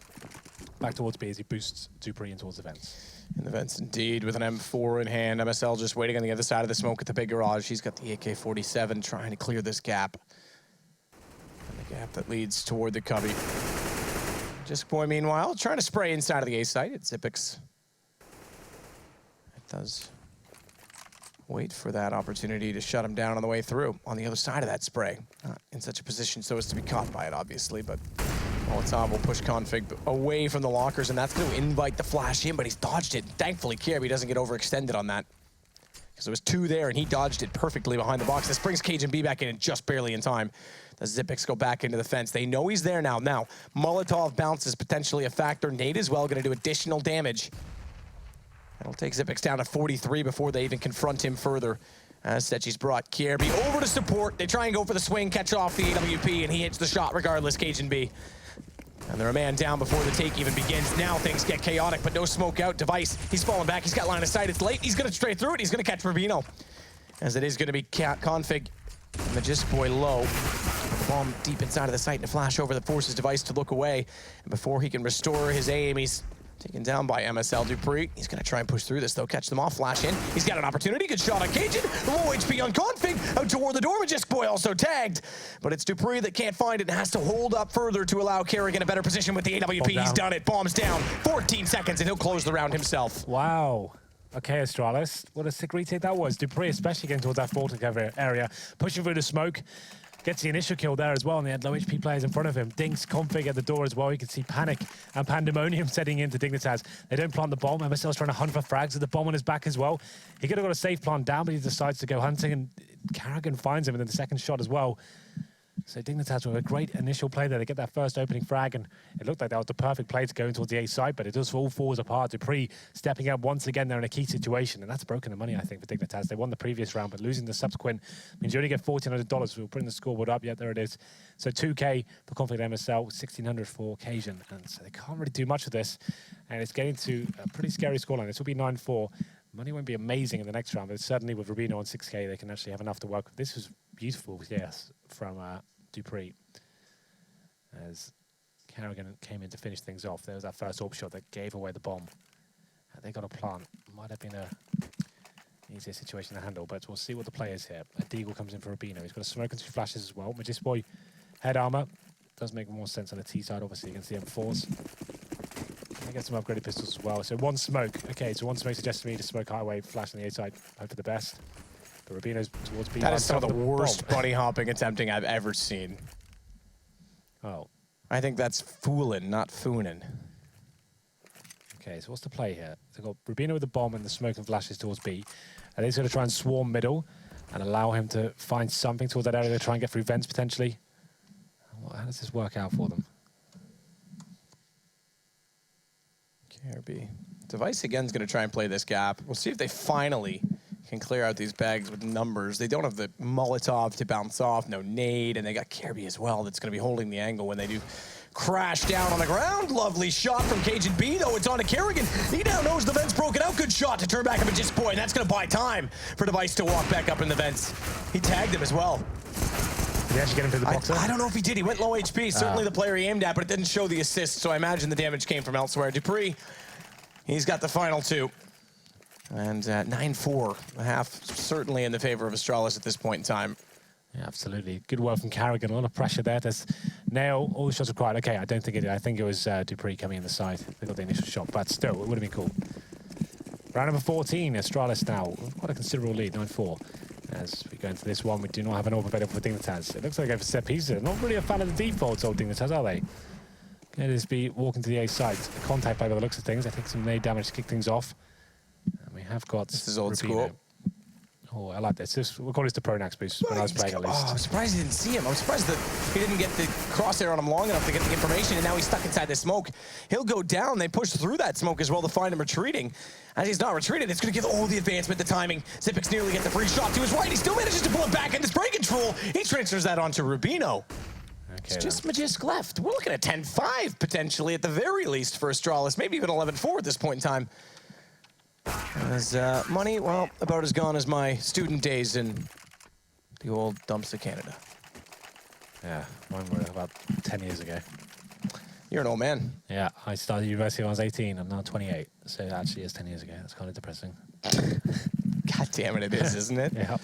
back towards B as he boosts Dupree in towards the vents. In the vents indeed, with an M4 in hand. MSL just waiting on the other side of the smoke at the big garage. He's got the AK-47 trying to clear this gap. And the gap that leads toward the cubby. Magisk Boy, meanwhile, trying to spray inside of the A site. It's Zipix. It does wait for that opportunity to shut him down on the way through. On the other side of that spray. Not in such a position so as to be caught by it, obviously, but Molotov will push Config away from the lockers, and that's going to invite the flash in, but he's dodged it. Thankfully, Kirby doesn't get overextended on that, because there was 2 there, and he dodged it perfectly behind the box. This brings Cajun B back in and just barely in time. The Zipix go back into the fence. They know he's there now. Now, Molotov bounce is potentially a factor. Nade as well going to do additional damage. That'll take Zipix down to 43 before they even confront him further. As Sechi's brought Kirby over to support. They try and go for the swing, catch off the AWP, and he hits the shot regardless, Cajun B. And they're a man down before the take even begins. Now things get chaotic, but no smoke out. Device, he's falling back. He's got line of sight. It's late. He's going to stray through it. He's going to catch Rubino. As it is going to be Config. Magisk Boy low. The bomb deep inside of the site and a flash over that forces Device to look away. And before he can restore his aim, he's taken down by MSL Dupree. He's going to try and push through this, though. Catch them off, flash in. He's got an opportunity. Good shot on Cajun. Low HP on Config. Out toward the door. Magisk Boy also tagged. But it's Dupree that can't find it and has to hold up further to allow Kerrigan a better position with the AWP. He's done it. Bombs down. 14 seconds, and he'll close the round himself. Wow. Okay, Astralis. What a sick retake that was. Dupree, especially getting towards that Vortex area, pushing through the smoke. Gets the initial kill there as well, and they had low HP players in front of him. Dinks Config at the door as well. You can see panic and pandemonium setting into Dignitas. They don't plant the bomb. MSL's trying to hunt for frags with the bomb on his back as well. He could have got a safe plant down, but he decides to go hunting, and Karrigan finds him, and then the second shot as well. So Dignitas were a great initial play there. They get that first opening frag, and it looked like that was the perfect play to go towards the A side, but it does all falls apart. Dupree stepping up once again. They're in a key situation, and that's broken the money, I think, for Dignitas. They won the previous round, but losing the subsequent means you only get $1,400. We'll bring the scoreboard up. Yeah, there it is. So 2K for Conflict MSL, 1,600 for Cajun, and so they can't really do much of this, and it's getting to a pretty scary scoreline. This will be 9-4. Money won't be amazing in the next round, but certainly with Rubino on 6K, they can actually have enough to work with. This was beautiful, yes, from Dupree. As Carrigan came in to finish things off, there was that first orb shot that gave away the bomb. They got a plant. Might have been a easier situation to handle, but we'll see what the play is here. A Deagle comes in for Rubino. He's got a smoke and 2 flashes as well. Magisboy head armor. Does make more sense on the T side, obviously, against the M4s. They get some upgraded pistols as well. So 1 smoke. Okay, so 1 smoke suggests to me to smoke highway, flash on the A side, hope for the best. But Rubino's towards B. That is some of the worst bunny hopping attempting I've ever seen. Oh. I think that's fooling, not fooning. Okay, so what's the play here? They've got Rubino with the bomb and the smoke and flashes towards B. Are they going to try and swarm middle and allow him to find something towards that area to try and get through vents potentially? How does this work out for them? KRB. Device again is going to try and play this gap. We'll see if they finally can clear out these bags with numbers. They don't have the Molotov to bounce off, no nade, and they got Kirby as well that's going to be holding the angle when they do crash down on the ground. Lovely shot from Cajun B, though. It's on to Kerrigan. He now knows the vent's broken out. Good shot to turn back up at Magisboy, and that's going to buy time for Device to walk back up in the vents. He tagged him as well. Did he actually get him through the box? I don't know if he did. He went low HP. Certainly the player he aimed at, but it didn't show the assist, so I imagine the damage came from elsewhere. Dupree, he's got the final 2. And 9-4, a half certainly in the favor of Astralis at this point in time. Yeah, absolutely. Good work from Carrigan. A lot of pressure there. There's nail. All the shots are quiet. Okay, I don't think it. I think it was Dupree coming in the side. They got the initial shot, but still, it would have been cool. Round number 14, Astralis now. Quite a considerable lead, 9-4. As we go into this one, we do not have an orb available for Dignitas. It looks like they go for set pieces. Not really a fan of the defaults, old Dignitas, are they? It is be walking to the A side. Contact by the looks of things. I think some nade damage to kick things off. And we have got. This is old Rubino. school. Oh, I like this. We'll call this the Pronax boost when I was playing at least. Oh, I'm surprised he didn't see him. I'm surprised that he didn't get the crosshair on him long enough to get the information, and now he's stuck inside the smoke. He'll go down. They push through that smoke as well to find him retreating. As he's not retreated, it's going to give all the advancement, the timing. Zipix nearly gets the free shot to his right. He still manages to pull it back in the spray control. He transfers that onto Rubino. Okay, it's just Magisk left. We're looking at 10-5 potentially at the very least for Astralis, maybe even 11-4 at this point in time. As money, well, about as gone as my student days in the old dumps of Canada. Yeah, mine were about 10 years ago. You're an old man. Yeah, I started university when I was 18. I'm now 28, so it actually is 10 years ago. That's kind of depressing. God damn it is, isn't it? Yeah.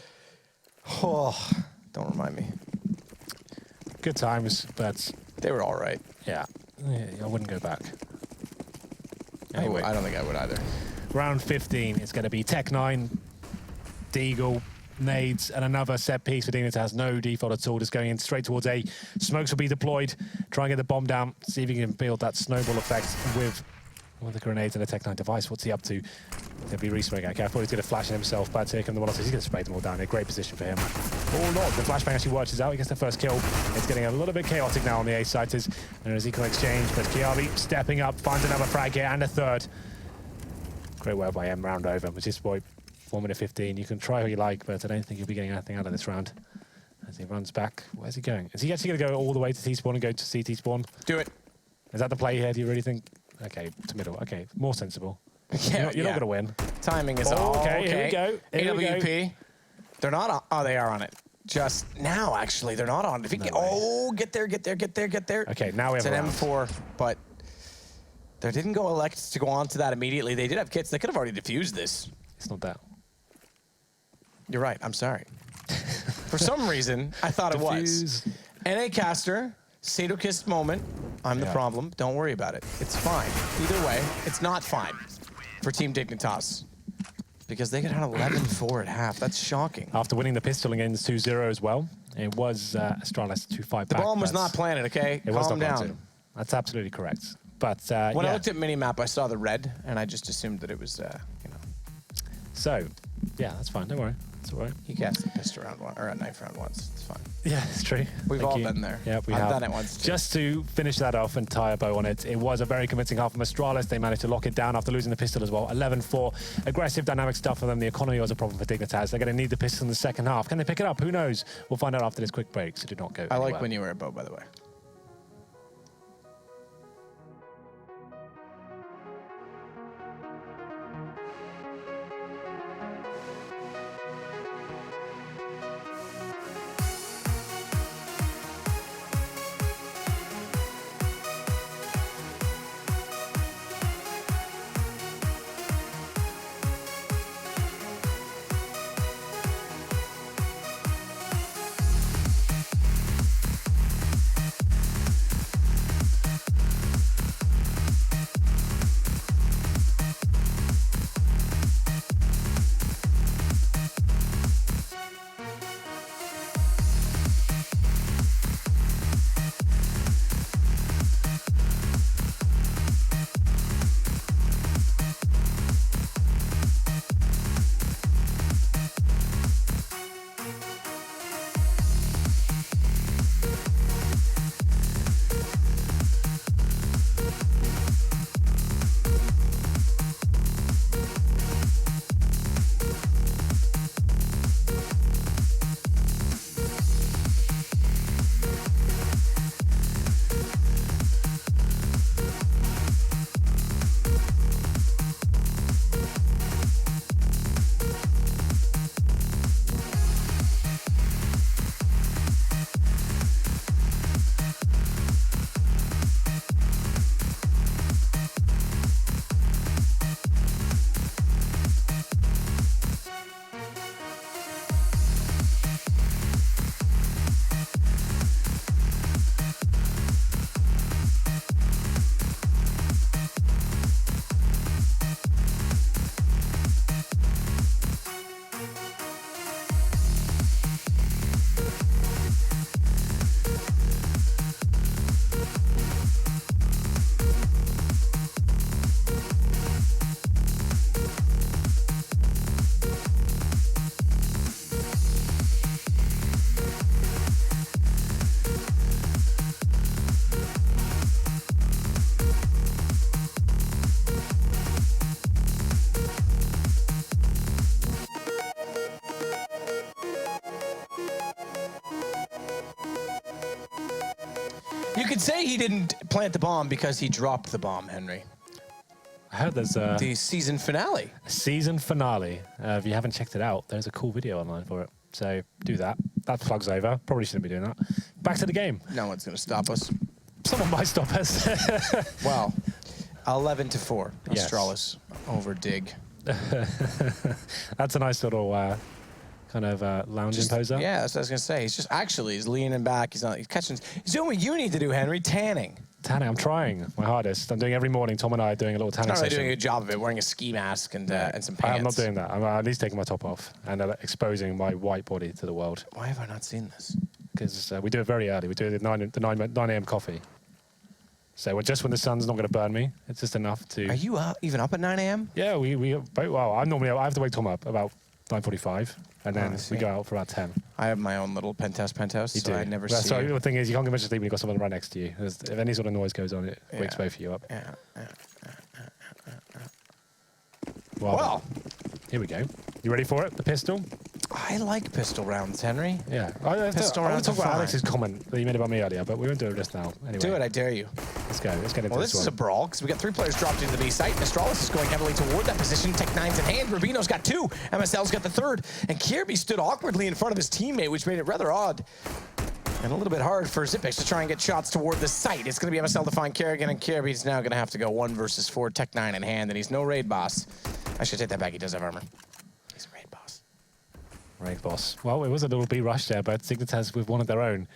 Oh, don't remind me. Good times, but... They were all right. Yeah, I wouldn't go back. Anyway. I don't think I would either. Round 15, it's going to be Tech 9, Deagle, nades, and another set piece for Dignitas. No default at all, just going in straight towards A. Smokes will be deployed. Try and get the bomb down, see if he can build that snowball effect with the grenades and the Tech 9 device. What's he up to? He'll be respraying. Okay, I thought he was going to flash in himself, but here come the Molotovs. He's going to spray them all down. A great position for him. Oh, Lord, the flashbang actually works out. He gets the first kill. It's getting a little bit chaotic now on the A-sighters. And there's equal exchange, but Kiabi stepping up, finds another frag here, and a third. Great work by M, round over. Magisboy, 4 minute 15. You can try who you like, but I don't think you'll be getting anything out of this round. As he runs back, where's he going? Is he actually going to go all the way to T-spawn and go to CT spawn? Do it. Is that the play here? Do you really think? Okay, to middle. Okay, more sensible. Yeah, you're not going to win. Timing is all okay. Here we go. Here AWP. we go. They're not on. Oh, they are on it. Just now, actually. They're not on it. If he get there. Okay, now we have it's an M4, but they didn't go elect to go on to that immediately. They did have kits. They could have already defused this. It's not that. You're right. I'm sorry. For some reason, I thought it was. NA caster, sadoist moment. I'm the problem. Don't worry about it. It's fine. Either way, it's not fine for Team Dignitas because they got out 11-4 at half. That's shocking. After winning the pistol against 2-0 as well, it was Astralis 2-5 back. The bomb was not planted, okay? Calm down. That's absolutely correct. But when I looked at minimap, I saw the red, and I just assumed that it was, you know. So, yeah, that's fine. Don't worry. That's all right. He cast the pistol round one, or a knife round once. It's fine. Yeah, it's true. We've all been there. Yeah, we I've have. done it once too. Just to finish that off and tie a bow on it, it was a very convincing half from Astralis. They managed to lock it down after losing the pistol as well. 11-4. Aggressive, dynamic stuff for them. The economy was a problem for Dignitas. They're going to need the pistol in the second half. Can they pick it up? Who knows? We'll find out after this quick break, so do not go I anywhere. like when you wear a bow, by the way. You could say he didn't plant the bomb because he dropped the bomb, Henry. I heard there's The season finale. a season finale. If you haven't checked it out, there's a cool video online for it. So do that. That plug's over. Probably shouldn't be doing that. Back to the game. No one's going to stop us. Someone might stop us. Well, 11-4. Yes. Astralis over Dig. That's a nice little kind of lounging poser. Yeah, that's what I was gonna say. He's leaning back. He's catching. He's doing what you need to do, Henry. Tanning. Tanning. I'm trying my hardest. I'm doing every morning. Tom and I are doing a little tanning Not really session. doing a good job of it. Wearing a ski mask and some pants. I'm not doing that. I'm at least taking my top off and exposing my white body to the world. Why have I not seen this? Because we do it very early. We do it at 9 a.m. coffee. So just when the sun's not going to burn me, it's just enough to... Are you even up at 9 a.m.? Yeah, well, I have to wake Tom up about 9:45, and then we go out for about 10. I have my own little penthouse, You so do. I never Well, see so you. the thing is, you can't get much sleep when you've got someone right next to you. If any sort of noise goes on, it wakes Yeah. both of you up. Yeah. Well, here we go. You ready for it? The pistol? I like pistol rounds, Henry. Yeah. Pistol I want rounds to talk are about fine. Alex's comment that you made about me earlier, but we won't do it just now. Anyway, Do it, I dare you. Let's go. Let's get into Well, this this is a one. brawl, because we got 3 players dropped into the B site. Astralis is going heavily toward that position. Tech9's in hand. Rubino's got 2. MSL's got the 3rd. And Kirby stood awkwardly in front of his teammate, which made it rather odd. And a little bit hard for Zipex to try and get shots toward the site. It's going to be MSL to find Kerrigan, and Kirby's now going to have to go 1 versus 4. Tech9 in hand, and he's no raid boss. I should take that back. He does have armor. He's a raid boss. Right, boss. Well, it was a little B rush there, but Dignitas with one of their own.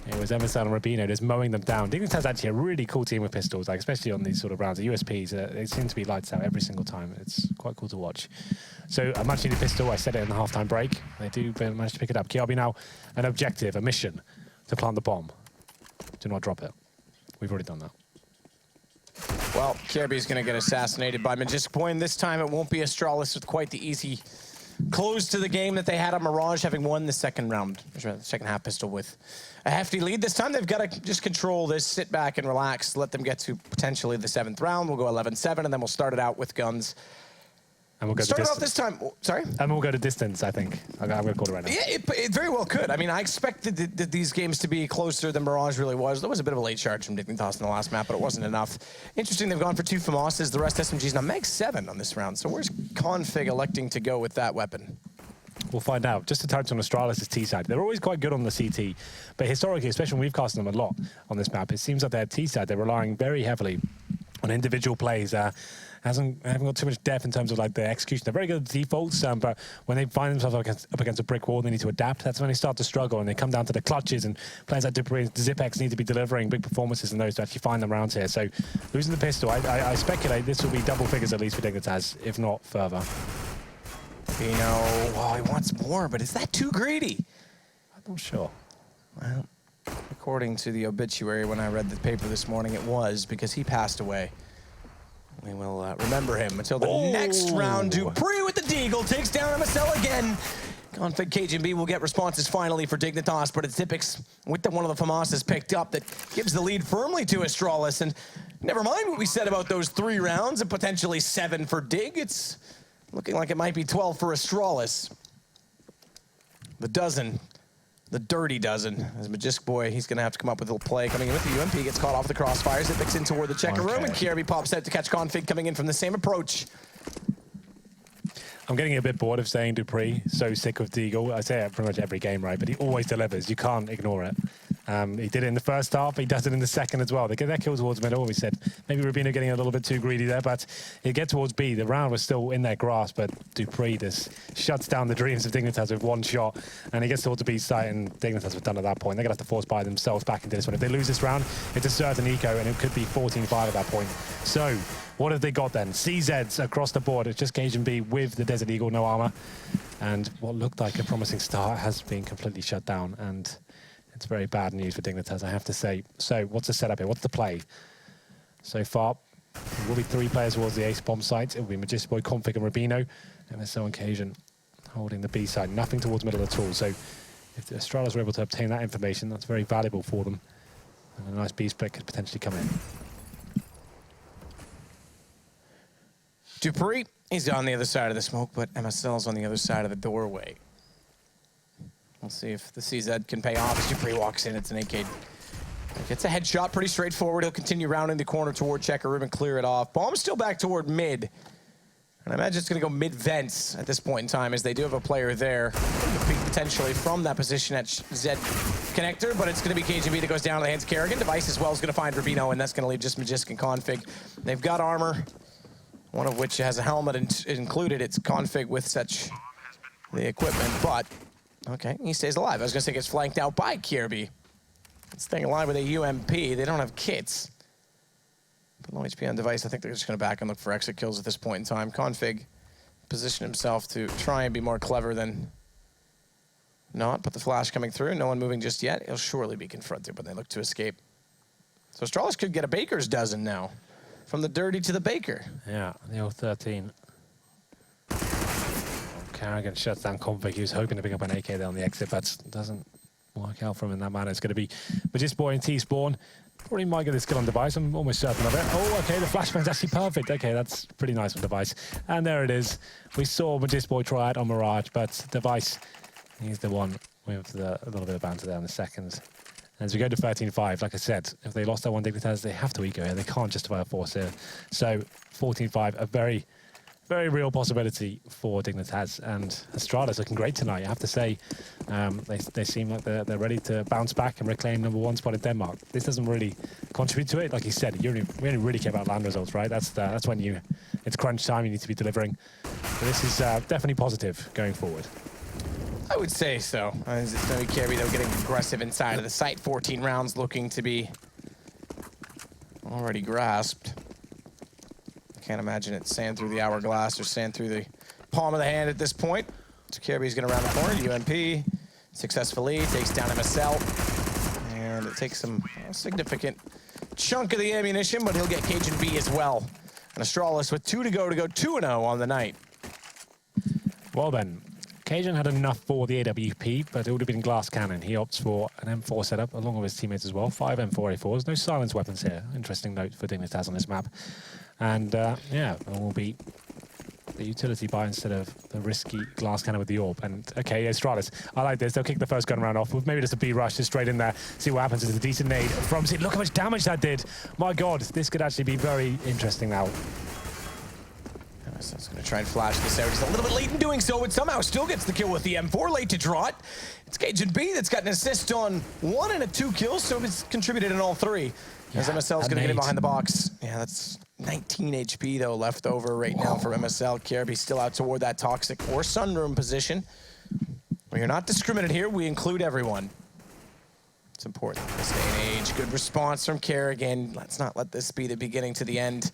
It was MSL and Rubino just mowing them down. Dignitas actually a really cool team with pistols, like especially on these sort of rounds. The USPs, they seem to be lights out every single time. It's quite cool to watch. So a much needed pistol. I said it in the halftime break. They do manage to pick it up. Kiabi now an objective, a mission to plant the bomb. Do not drop it. We've already done that. Well, Kirby's going to get assassinated by Magisk Point. This time it won't be Astralis with quite the easy close to the game that they had on Mirage, having won the second round, the second half pistol with a hefty lead. This time they've got to just control this, sit back and relax, let them get to potentially the 7th round. We'll go 11-7, and then we'll start it out with guns. And we'll go Start off this time. Sorry? And we'll go to distance, I think. I'm going to call it right now. Yeah, it very well could. I mean, I expected these games to be closer than Mirage really was. There was a bit of a late charge from Dignitas in the last map, but it wasn't enough. Interesting, they've gone for 2 FAMASs, the rest SMGs. Now, Meg 7 on this round. So where's Config electing to go with that weapon? We'll find out. Just to touch on Astralis' T side, they're always quite good on the CT, but historically, especially when we've cast them a lot on this map, it seems like their T side, they're relying very heavily on individual plays. Haven't got too much depth in terms of like the execution. They're very good at defaults, but when they find themselves up against a brick wall, they need to adapt. That's when they start to struggle, and they come down to the clutches, and players like Dupree and Zipex need to be delivering big performances in those to actually find them rounds here. So losing the pistol, I speculate this will be double figures at least for Dignitas, if not further. You know, well, he wants more, but is that too greedy? I'm not sure. Well, according to the obituary when I read the paper this morning, it was because he passed away. We will remember him until the next round. Dupree with the deagle takes down MSL again. Config KGB will get responses finally for Dignitas, but it's Zipex with one of the FAMASs picked up that gives the lead firmly to Astralis. And never mind what we said about those 3 rounds and potentially 7 for Dig. It's looking like it might be 12 for Astralis. The dozen. The dirty dozen. As Magisk Boy, he's going to have to come up with a little play. Coming in with the UMP, gets caught off the crossfires. It picks in toward the checker room, and Kierby pops out to catch Config coming in from the same approach. I'm getting a bit bored of saying Dupree, so sick of Deagle. I say it pretty much every game, right? But he always delivers. You can't ignore it. He did it in the first half. He does it in the second as well. They get that kill towards middle. We said maybe Rubino getting a little bit too greedy there, but it gets towards B. The round was still in their grasp, but Dupree just shuts down the dreams of Dignitas with 1 shot, and he gets towards the B site, and Dignitas were done at that point. They're going to have to force buy themselves back into this one. If they lose this round, it's a certain eco, and it could be 14-5 at that point. So what have they got then? CZs across the board. It's just Cage and B with the Desert Eagle, no armor. And what looked like a promising start has been completely shut down. And it's very bad news for Dignitas, I have to say. So what's the setup here? What's the play? So far, it will be 3 players towards the ace bomb site. It will be Magisk Boy, Config, and Rubino. MSL and Cajun holding the B side. Nothing towards middle at all. So if the Astralis were able to obtain that information, that's very valuable for them. And a nice B split could potentially come in. Dupree, he's on the other side of the smoke, but MSL's on the other side of the doorway. We'll see if the CZ can pay off as Dupree walks in. It's an AK. Gets a headshot, pretty straightforward. He'll continue rounding the corner toward checker room and clear it off. Bomb's still back toward mid. And I imagine it's going to go mid-vents at this point in time, as they do have a player there. Potentially from that position at Z connector, but it's going to be KGB that goes down to the hands of Kerrigan. Device as well is going to find Rubino, and that's going to leave just Magisk and Config. They've got armor, one of which has a helmet included. It's Config with such the equipment, but okay, he stays alive. I was going to say gets flanked out by Kierby. Staying alive with a UMP. They don't have kits. But low HP on device. I think they're just going to back and look for exit kills at this point in time. Config position himself to try and be more clever than not. But the flash coming through. No one moving just yet. He'll surely be confronted when they look to escape. So Astralis could get a baker's dozen now. From the dirty to the baker. Yeah, the old 13. Kerrigan shuts down Config. He was hoping to pick up an AK there on the exit, but doesn't work out for him in that manner. It's going to be Magisk Boy and T-Spawn. Probably might get this kill on device. I'm almost certain of it. Oh, okay, the flashbang's actually perfect. Okay, that's pretty nice on device. And there it is. We saw Magisk Boy try it on Mirage, but device, he's the one with a little bit of banter there in the seconds. As we go to 13-5, like I said, if they lost that one Dignitas, they have to eco here. They can't justify a force here. So 14-5, a very, very real possibility for Dignitas. And Astralis looking great tonight, I have to say. They seem like they're ready to bounce back and reclaim #1 spot in Denmark. This doesn't really contribute to it. Like you said, we only really care about land results, right? That's when it's crunch time, you need to be delivering. So this is definitely positive going forward. I would say so. It's going to be Kierby, though, getting aggressive inside of the site. 14 rounds looking to be already grasped. I can't imagine it's sand through the hourglass or sand through the palm of the hand at this point. So Kierby's going to round the corner. UMP successfully takes down MSL. And it takes some significant chunk of the ammunition, but he'll get Cajun B as well. And Astralis with 2 to go 2-0 on the night. Well then, Cajun had enough for the AWP, but it would have been glass cannon. He opts for an M4 setup, along with his teammates as well. 5 M4A4s. No silence weapons here. Interesting note for Dignitas on this map. And, yeah, it will be the utility buy instead of the risky glass cannon with the AWP. And, okay, Astralis, I like this. They'll kick the first gun round off with maybe just a B rush, just straight in there. See what happens. It's a decent nade from Sid. Look how much damage that did. My God, this could actually be very interesting now. So it's going to try and flash this out. He's a little bit late in doing so, but somehow still gets the kill with the M4. Late to draw it. It's Cajun B that's got an assist on 1 and a 2 kills, so it's contributed in all 3. Yeah, as MSL's going to get in behind the box. Yeah, that's 19 HP, though, left over right now for MSL. Kirby still out toward that toxic or sunroom position. We are not discriminate here. We include everyone. It's important in this day and age. Good response from Kerrigan. Let's not let this be the beginning to the end.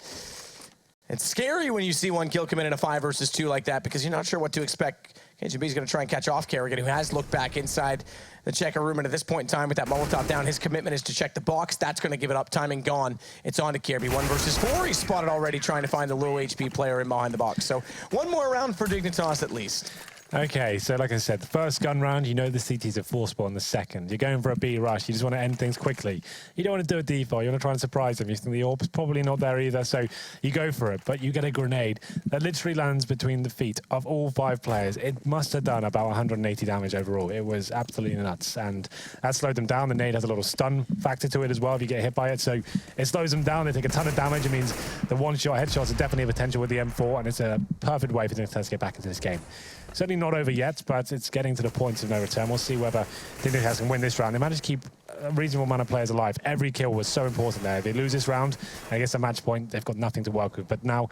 It's scary when you see 1 kill come in a 5 versus 2 like that because you're not sure what to expect. KGB is going to try and catch off Kerrigan, who has looked back inside the checker room. And at this point in time, with that Molotov down, his commitment is to check the box. That's going to give it up. Timing gone. It's on to Kirby. 1 versus 4. He's spotted already trying to find the low HP player in behind the box. So 1 more round for Dignitas at least. Okay, so like I said, the first gun round, you know the CT's a 4 spot in the second. You're going for a B rush. You just want to end things quickly. You don't want to do a default. You want to try and surprise them. You think the AWP's probably not there either, so you go for it. But you get a grenade that literally lands between the feet of all 5 players. It must have done about 180 damage overall. It was absolutely nuts, and that slowed them down. The nade has a little stun factor to it as well if you get hit by it, so it slows them down. They take a ton of damage. It means the one-shot headshots are definitely a potential with the M4, and it's a perfect way for Dignitas to get back into this game. Certainly not over yet, but it's getting to the point of no return. We'll see whether Dignitas can win this round. They managed to keep a reasonable amount of players alive. Every kill was so important there. If they lose this round, I guess a match point, they've got nothing to work with. But now,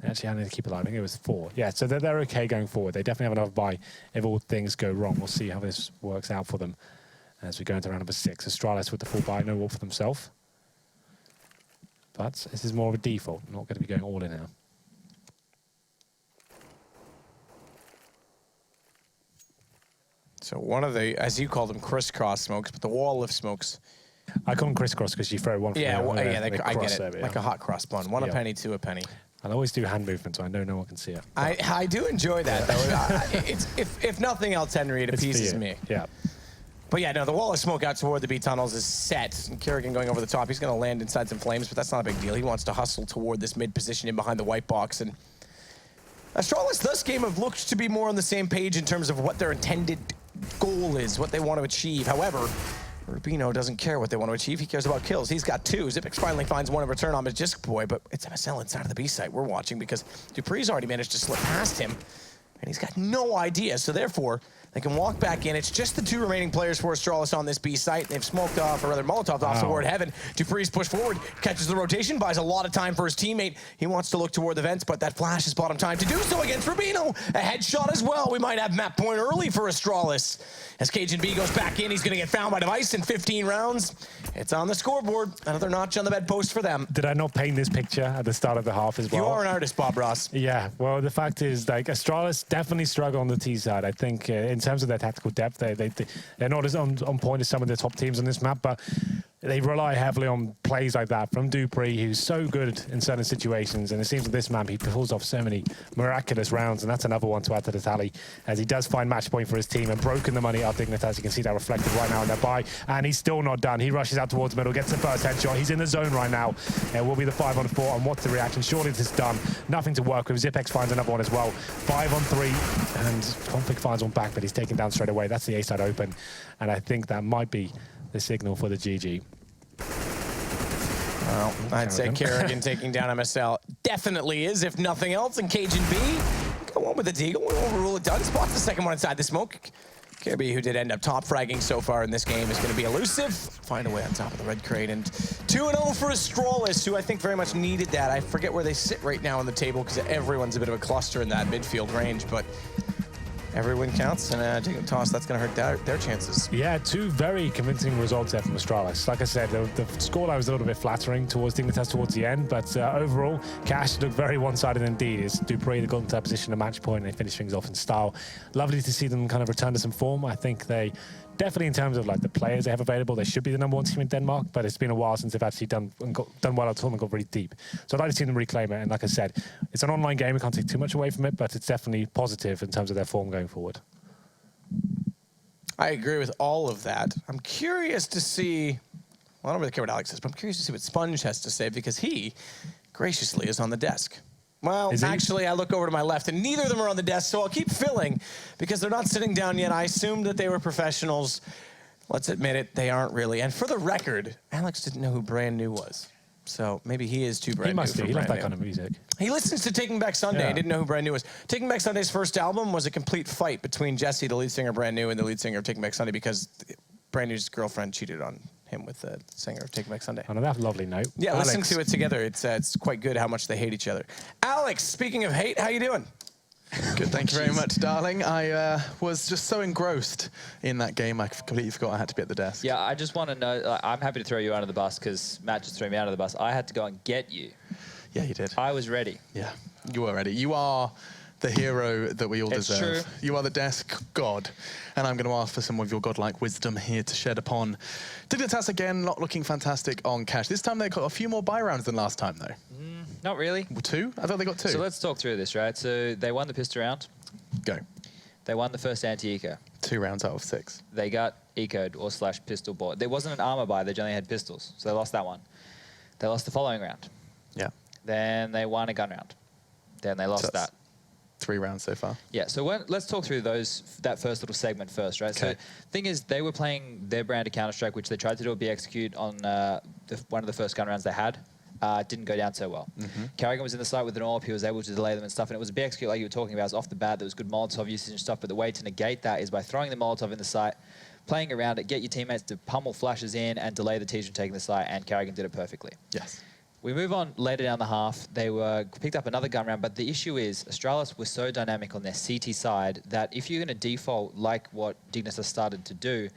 they actually had to keep alive. I think it was 4. Yeah, so they're okay going forward. They definitely have enough buy if all things go wrong. We'll see how this works out for them as we go into round number 6. Astralis with the full buy, no wall for themselves. But this is more of a default. Not going to be going all in now. So one of the, as you call them, crisscross smokes, but the wall of smokes. I call them crisscross because you throw one from yeah, there, I get it. Over, like a hot cross bun. 1 a penny, 2 a penny. I always do hand movements, so I know no one can see it. I do enjoy that, though. It's, if nothing else, Henry, it appeases me. Yeah. But yeah, no, the wall of smoke out toward the B tunnels is set. And Kerrigan going over the top. He's going to land inside some flames, but that's not a big deal. He wants to hustle toward this mid position in behind the white box. And Astralis, this game, have looked to be more on the same page in terms of what their intended goal is, what they want to achieve. However, Rubino doesn't care what they want to achieve. He cares about kills. He's got 2. Xyp9x finally finds 1 in return on his Disc Boy, but it's MSL inside of the B site we're watching because Dupree's already managed to slip past him, and he's got no idea. So therefore, they can walk back in. It's just the 2 remaining players for Astralis on this B site. They've smoked off, or rather Molotoved off toward Heaven. Dupree's pushed forward, catches the rotation, buys a lot of time for his teammate. He wants to look toward the vents, but that flash has bought him time to do so against Rubino. A headshot as well. We might have map point early for Astralis. As Cajun B goes back in, he's going to get found by Device in 15 rounds. It's on the scoreboard. Another notch on the bedpost for them. Did I not paint this picture at the start of the half as well? You are an artist, Bob Ross. Yeah, well, the fact is, like, Astralis definitely struggle on the T side. I think in terms of their tactical depth, they're not as on point as some of the top teams on this map, but they rely heavily on plays like that from Dupree, who's so good in certain situations. And it seems that this map, he pulls off so many miraculous rounds, and that's another one to add to the tally, as he does find match point for his team and broken the money out Dignitas. You can see that reflected right now in their buy, and he's still not done. He rushes out towards the middle, gets the first headshot. He's in the zone right now. It will be the 5-on-4, and what's the reaction? Surely this is done. Nothing to work with. Xyp9x finds another one as well. 5-on-3, and Config finds one back, but he's taken down straight away. That's the A side open, and I think that might be the signal for the GG. Well, I'd say Kerrigan taking down MSL definitely is, if nothing else. And Cajun B, go on with the Deagle. We won't rule it done. Spots the second one inside the smoke. Kirby, who did end up top fragging so far in this game, is going to be elusive. Find a way on top of the red crate. And 2-0 for Astralis, who I think very much needed that. I forget where they sit right now on the table because everyone's a bit of a cluster in that midfield range. But every win counts, and Dignitas, that's going to hurt their chances. Yeah, 2 very convincing results there from Astralis. Like I said, the scoreline was a little bit flattering towards Dignitas towards the end, but overall, Cash looked very one-sided indeed. It's Dupree that got into that position, a match point, and they finished things off in style. Lovely to see them kind of return to some form. I think they definitely, in terms of like the players they have available, they should be the #1 team in Denmark, but it's been a while since they've actually done well at all and got really deep. So I'd like to see them reclaim it, and like I said, it's an online game, we can't take too much away from it, but it's definitely positive in terms of their form going forward. I agree with all of that. I'm curious to see, well, I don't really care what Alex says, but I'm curious to see what Sponge has to say because he graciously is on the desk. Well, actually, I look over to my left, and neither of them are on the desk, so I'll keep filling because they're not sitting down yet. I assumed that they were professionals. Let's admit it, they aren't really. And for the record, Alex didn't know who Brand New was. So maybe he is too brand new. He must be. He loves that kind of music. He listens to Taking Back Sunday. Yeah. He didn't know who Brand New was. Taking Back Sunday's first album was a complete fight between Jesse, the lead singer of Brand New, and the lead singer of Taking Back Sunday because Brand New's girlfriend cheated on him with the singer of Taking Back Sunday. On that lovely note. Yeah, Alex. Listen to it together. It's quite good how much they hate each other. Alex, speaking of hate, how you doing? Good, thank you very much, darling. I was just so engrossed in that game, I completely forgot I had to be at the desk. Yeah, I just want to know, I'm happy to throw you under the bus because Matt just threw me under the bus. I had to go and get you. Yeah, you did. I was ready. Yeah, you were ready. You are the hero that we all deserve. True. You are the desk god. And I'm going to ask for some of your godlike wisdom here to shed upon. Dignitas again, not looking fantastic on cash. This time they got a few more buy rounds than last time, though. Not really. 2? I thought they got 2. So let's talk through this, right? So they won the pistol round. Go. They won the first anti-eco. 2 rounds out of 6. They got ecoed or / pistol bought. There wasn't an armor buy, they only had pistols. So they lost that one. They lost the following round. Yeah. Then they won a gun round. Then they lost that. 3 rounds so far. Yeah, so let's talk through that first little segment first, right? Okay. So thing is, they were playing their brand of Counter-Strike, which they tried to do a B-execute on one of the first gun rounds they had. Didn't go down so well. Carrigan was in the site with an AWP, he was able to delay them and stuff, and it was a B-execute like you were talking about. It was off the bat, there was good Molotov usage and stuff, but the way to negate that is by throwing the Molotov in the site, playing around it, get your teammates to pummel flashes in and delay the T's from taking the site, and Carrigan did it perfectly. Yes. We move on later down the half. They picked up another gun round, but the issue is Astralis was so dynamic on their CT side that if you're going to default like what Dignitas started to do,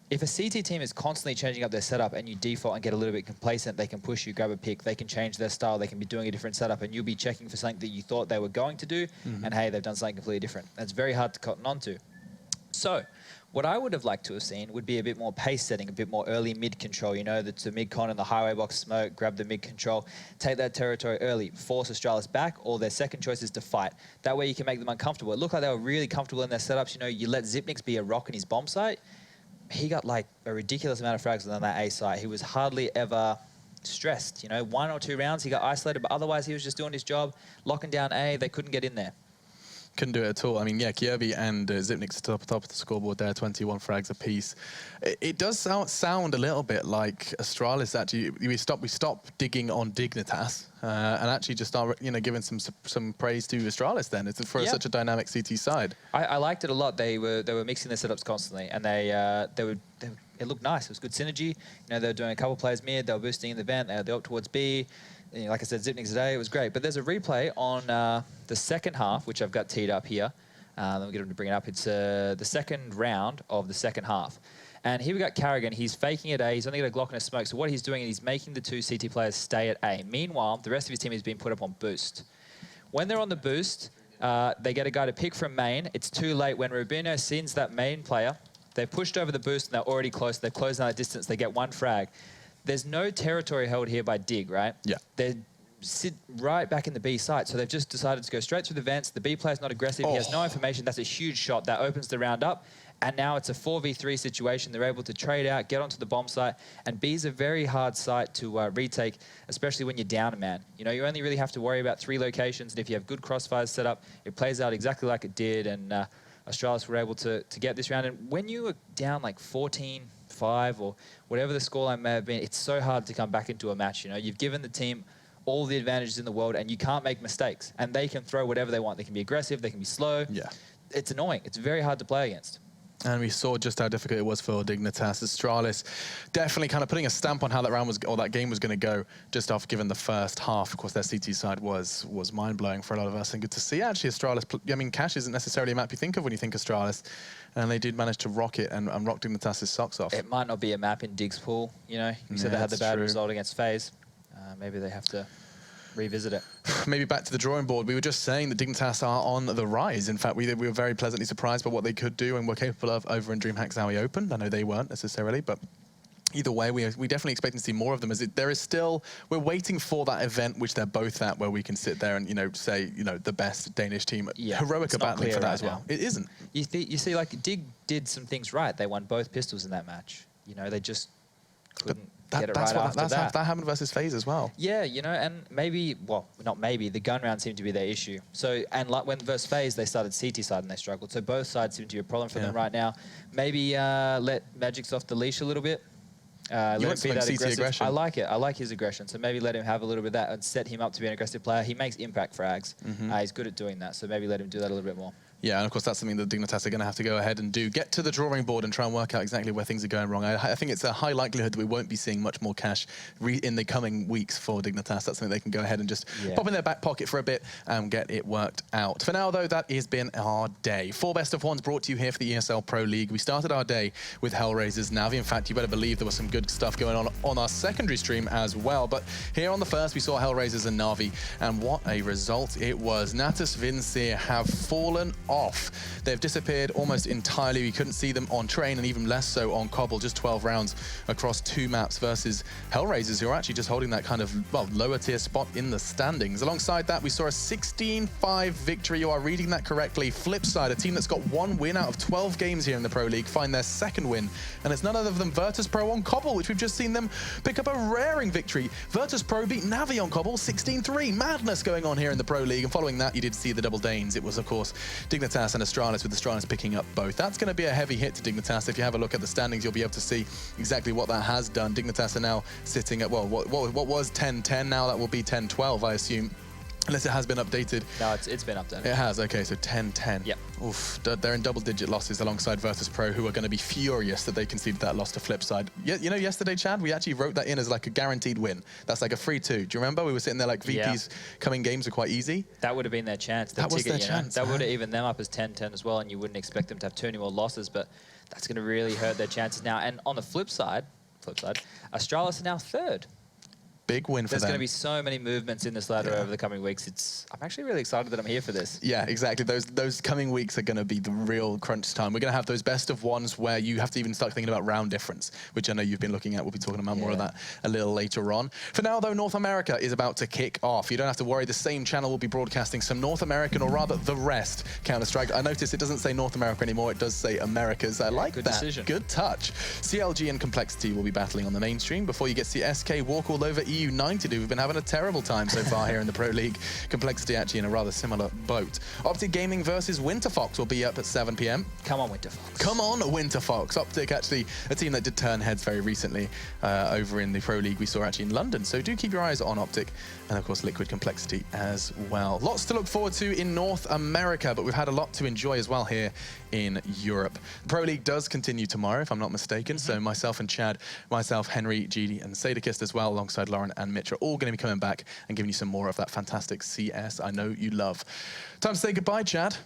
if a CT team is constantly changing up their setup and you default and get a little bit complacent, they can push you, grab a pick, they can change their style, they can be doing a different setup, and you'll be checking for something that you thought they were going to do, and hey, they've done something completely different. That's very hard to cotton onto. So what I would have liked to have seen would be a bit more pace setting, a bit more early mid control. You know, the mid con and the highway box smoke, grab the mid control, take that territory early, force Astralis back, or their second choice is to fight. That way you can make them uncomfortable. It looked like they were really comfortable in their setups. You know, you let Zipnix be a rock in his bomb site. He got like a ridiculous amount of frags on that A site. He was hardly ever stressed. You know, 1 or 2 rounds he got isolated, but otherwise he was just doing his job, locking down A. They couldn't get in there. Couldn't do it at all. I mean, yeah, Kierby and Zipnix top of the scoreboard there, 21 frags apiece. It does sound a little bit like Astralis. Actually, we stop digging on Dignitas and actually just start, you know, giving some praise to Astralis. Then it's for such a dynamic CT side. I liked it a lot. They were mixing their setups constantly, and it looked nice. It was good synergy. You know, they were doing a couple plays mid. They were boosting in the vent. They had the up towards B. You know, like I said, Zipnix today, it was great. But there's a replay on the second half, which I've got teed up here. Let me get him to bring it up. It's the second round of the second half. And here we got Carrigan. He's faking at A. He's only got a Glock and a smoke. So what he's doing is he's making the 2 CT players stay at A. Meanwhile, the rest of his team is being put up on boost. When they're on the boost, they get a guy to pick from main. It's too late. When Rubino sends that main player, they're pushed over the boost and they're already close. They've closed down that distance. They get 1 frag. There's no territory held here by Dig, right? Yeah. They sit right back in the B site, so they've just decided to go straight through the vents. The B player's not aggressive. He has no information. That's a huge shot. That opens the round up, and now it's a 4v3 situation. They're able to trade out, get onto the bomb site, and B's a very hard site to retake, especially when you're down a man. You know, you only really have to worry about 3 locations, and if you have good crossfires set up, it plays out exactly like it did, and Astralis were able to get this round. And when you were down like 14-5 or whatever the scoreline may have been, it's so hard to come back into a match. You know, you've given the team all the advantages in the world, and you can't make mistakes. And they can throw whatever they want. They can be aggressive. They can be slow. Yeah, it's annoying. It's very hard to play against. And we saw just how difficult it was for Dignitas. Astralis definitely kind of putting a stamp on how that round was, or that game was going to go, just off given the first half. Of course, their CT side was mind-blowing for a lot of us, and good to see. Actually, Astralis, I mean, Cash isn't necessarily a map you think of when you think Astralis, and they did manage to rock it and rock Dignitas' socks off. It might not be a map in Dig's pool, you know. You said they had the bad result against FaZe. Maybe they have to revisit it. Maybe back to the drawing board. We were just saying that Dignitas are on the rise. In fact, we were very pleasantly surprised by what they could do and were capable of over in DreamHack Zowie Open. I know they weren't necessarily, but either way, we definitely expect to see more of them. There is still, we're waiting for that event, which they're both at, where we can sit there and, say, the best Danish team. Yeah, Heroic are battling for that as well. now. It isn't. You see, like, Dig did some things right. They won both pistols in that match. They just couldn't get it right after that. That happened versus FaZe as well. Yeah, and maybe, well, not maybe, the gun round seemed to be their issue. So, and like when versus FaZe, they started CT side and they struggled. So both sides seem to be a problem for them right now. Maybe let Magic's off the leash a little bit. Let him be that aggressive. Aggression. I like it. I like his aggression. So maybe let him have a little bit of that and set him up to be an aggressive player. He makes impact frags. He's good at doing that. So maybe let him do that a little bit more. Yeah, and of course that's something that Dignitas are going to have to go ahead and do. Get to the drawing board and try and work out exactly where things are going wrong. I think it's a high likelihood that we won't be seeing much more cash in the coming weeks for Dignitas. That's something they can go ahead and just pop in their back pocket for a bit and get it worked out. For now, though, that has been our day. 4 best of ones brought to you here for the ESL Pro League. We started our day with Hellraisers, Navi. In fact, you better believe there was some good stuff going on our secondary stream as well. But here on the first, we saw Hellraisers and Navi, and what a result it was. Natus Vincere have fallen off. They've disappeared almost entirely. We couldn't see them on train, and even less so on Cobble. Just 12 rounds across 2 maps versus Hellraisers, who are actually just holding that kind of, well, lower tier spot in the standings. Alongside that, we saw a 16-5 victory. You are reading that correctly. Flipside, a team that's got 1 win out of 12 games here in the Pro League, find their 2nd win. And it's none other than Virtus Pro on Cobble, which we've just seen them pick up a raring victory. Virtus Pro beat Navi on Cobble 16-3. Madness going on here in the Pro League. And following that, you did see the double Danes. It was, of course, Dignitas and Astralis, with Astralis picking up both. That's going to be a heavy hit to Dignitas. If you have a look at the standings, you'll be able to see exactly what that has done. Dignitas are now sitting at, well, what was 10-10, now that will be 10-12, I assume. Unless it has been updated. No, it's been updated. It has, okay, so 10-10. Yep. Oof, they're in double-digit losses alongside Virtus Pro, who are going to be furious that they conceded that loss to Flipside. Yesterday, Chad, we actually wrote that in as like a guaranteed win. That's like a 3-2. Do you remember? We were sitting there like VP's coming games are quite easy. That would have been their chance. That was their chance. That would have evened them up as 10-10 as well, and you wouldn't expect them to have too many more losses, but that's going to really hurt their chances now. And on the flip side, Astralis are now 3rd. Big win for them. There's going to be so many movements in this ladder over the coming weeks. I'm actually really excited that I'm here for this. Yeah, exactly. Those coming weeks are going to be the real crunch time. We're going to have those best of ones where you have to even start thinking about round difference, which I know you've been looking at. We'll be talking about more of that a little later on. For now, though, North America is about to kick off. You don't have to worry. The same channel will be broadcasting some North American, or rather the rest, Counter-Strike. I noticed it doesn't say North America anymore. It does say Americas. I like that. Good decision. Good touch. CLG and Complexity will be battling on the mainstream before you get to see SK walk all over EU 90, who've been having a terrible time so far here in the Pro League. Complexity actually in a rather similar boat. Optic Gaming versus Winterfox will be up at 7 p.m. Come on, Winterfox. Come on, Winterfox. Optic, actually a team that did turn heads very recently over in the Pro League we saw actually in London. So do keep your eyes on Optic, and of course Liquid Complexity as well. Lots to look forward to in North America, but we've had a lot to enjoy as well here in Europe. The Pro League does continue tomorrow, if I'm not mistaken. So myself and Chad, myself, Henry, Gidi, and Sadakist as well, alongside Lauren and Mitch, are all going to be coming back and giving you some more of that fantastic CS I know you love. Time to say goodbye, Chad. Do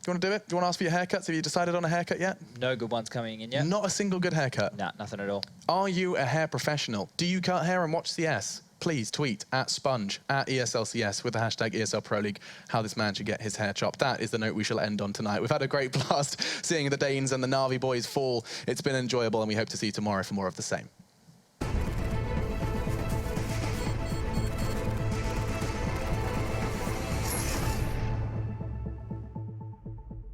you want to do it? Do you want to ask for your haircuts? Have you decided on a haircut yet? No good ones coming in yet. Not a single good haircut? Nah, nothing at all. Are you a hair professional? Do you cut hair and watch CS? Please tweet at Sponge, at ESLCS with the hashtag ESL Pro League, how this man should get his hair chopped. That is the note we shall end on tonight. We've had a great blast seeing the Danes and the Navi boys fall. It's been enjoyable, and we hope to see you tomorrow for more of the same.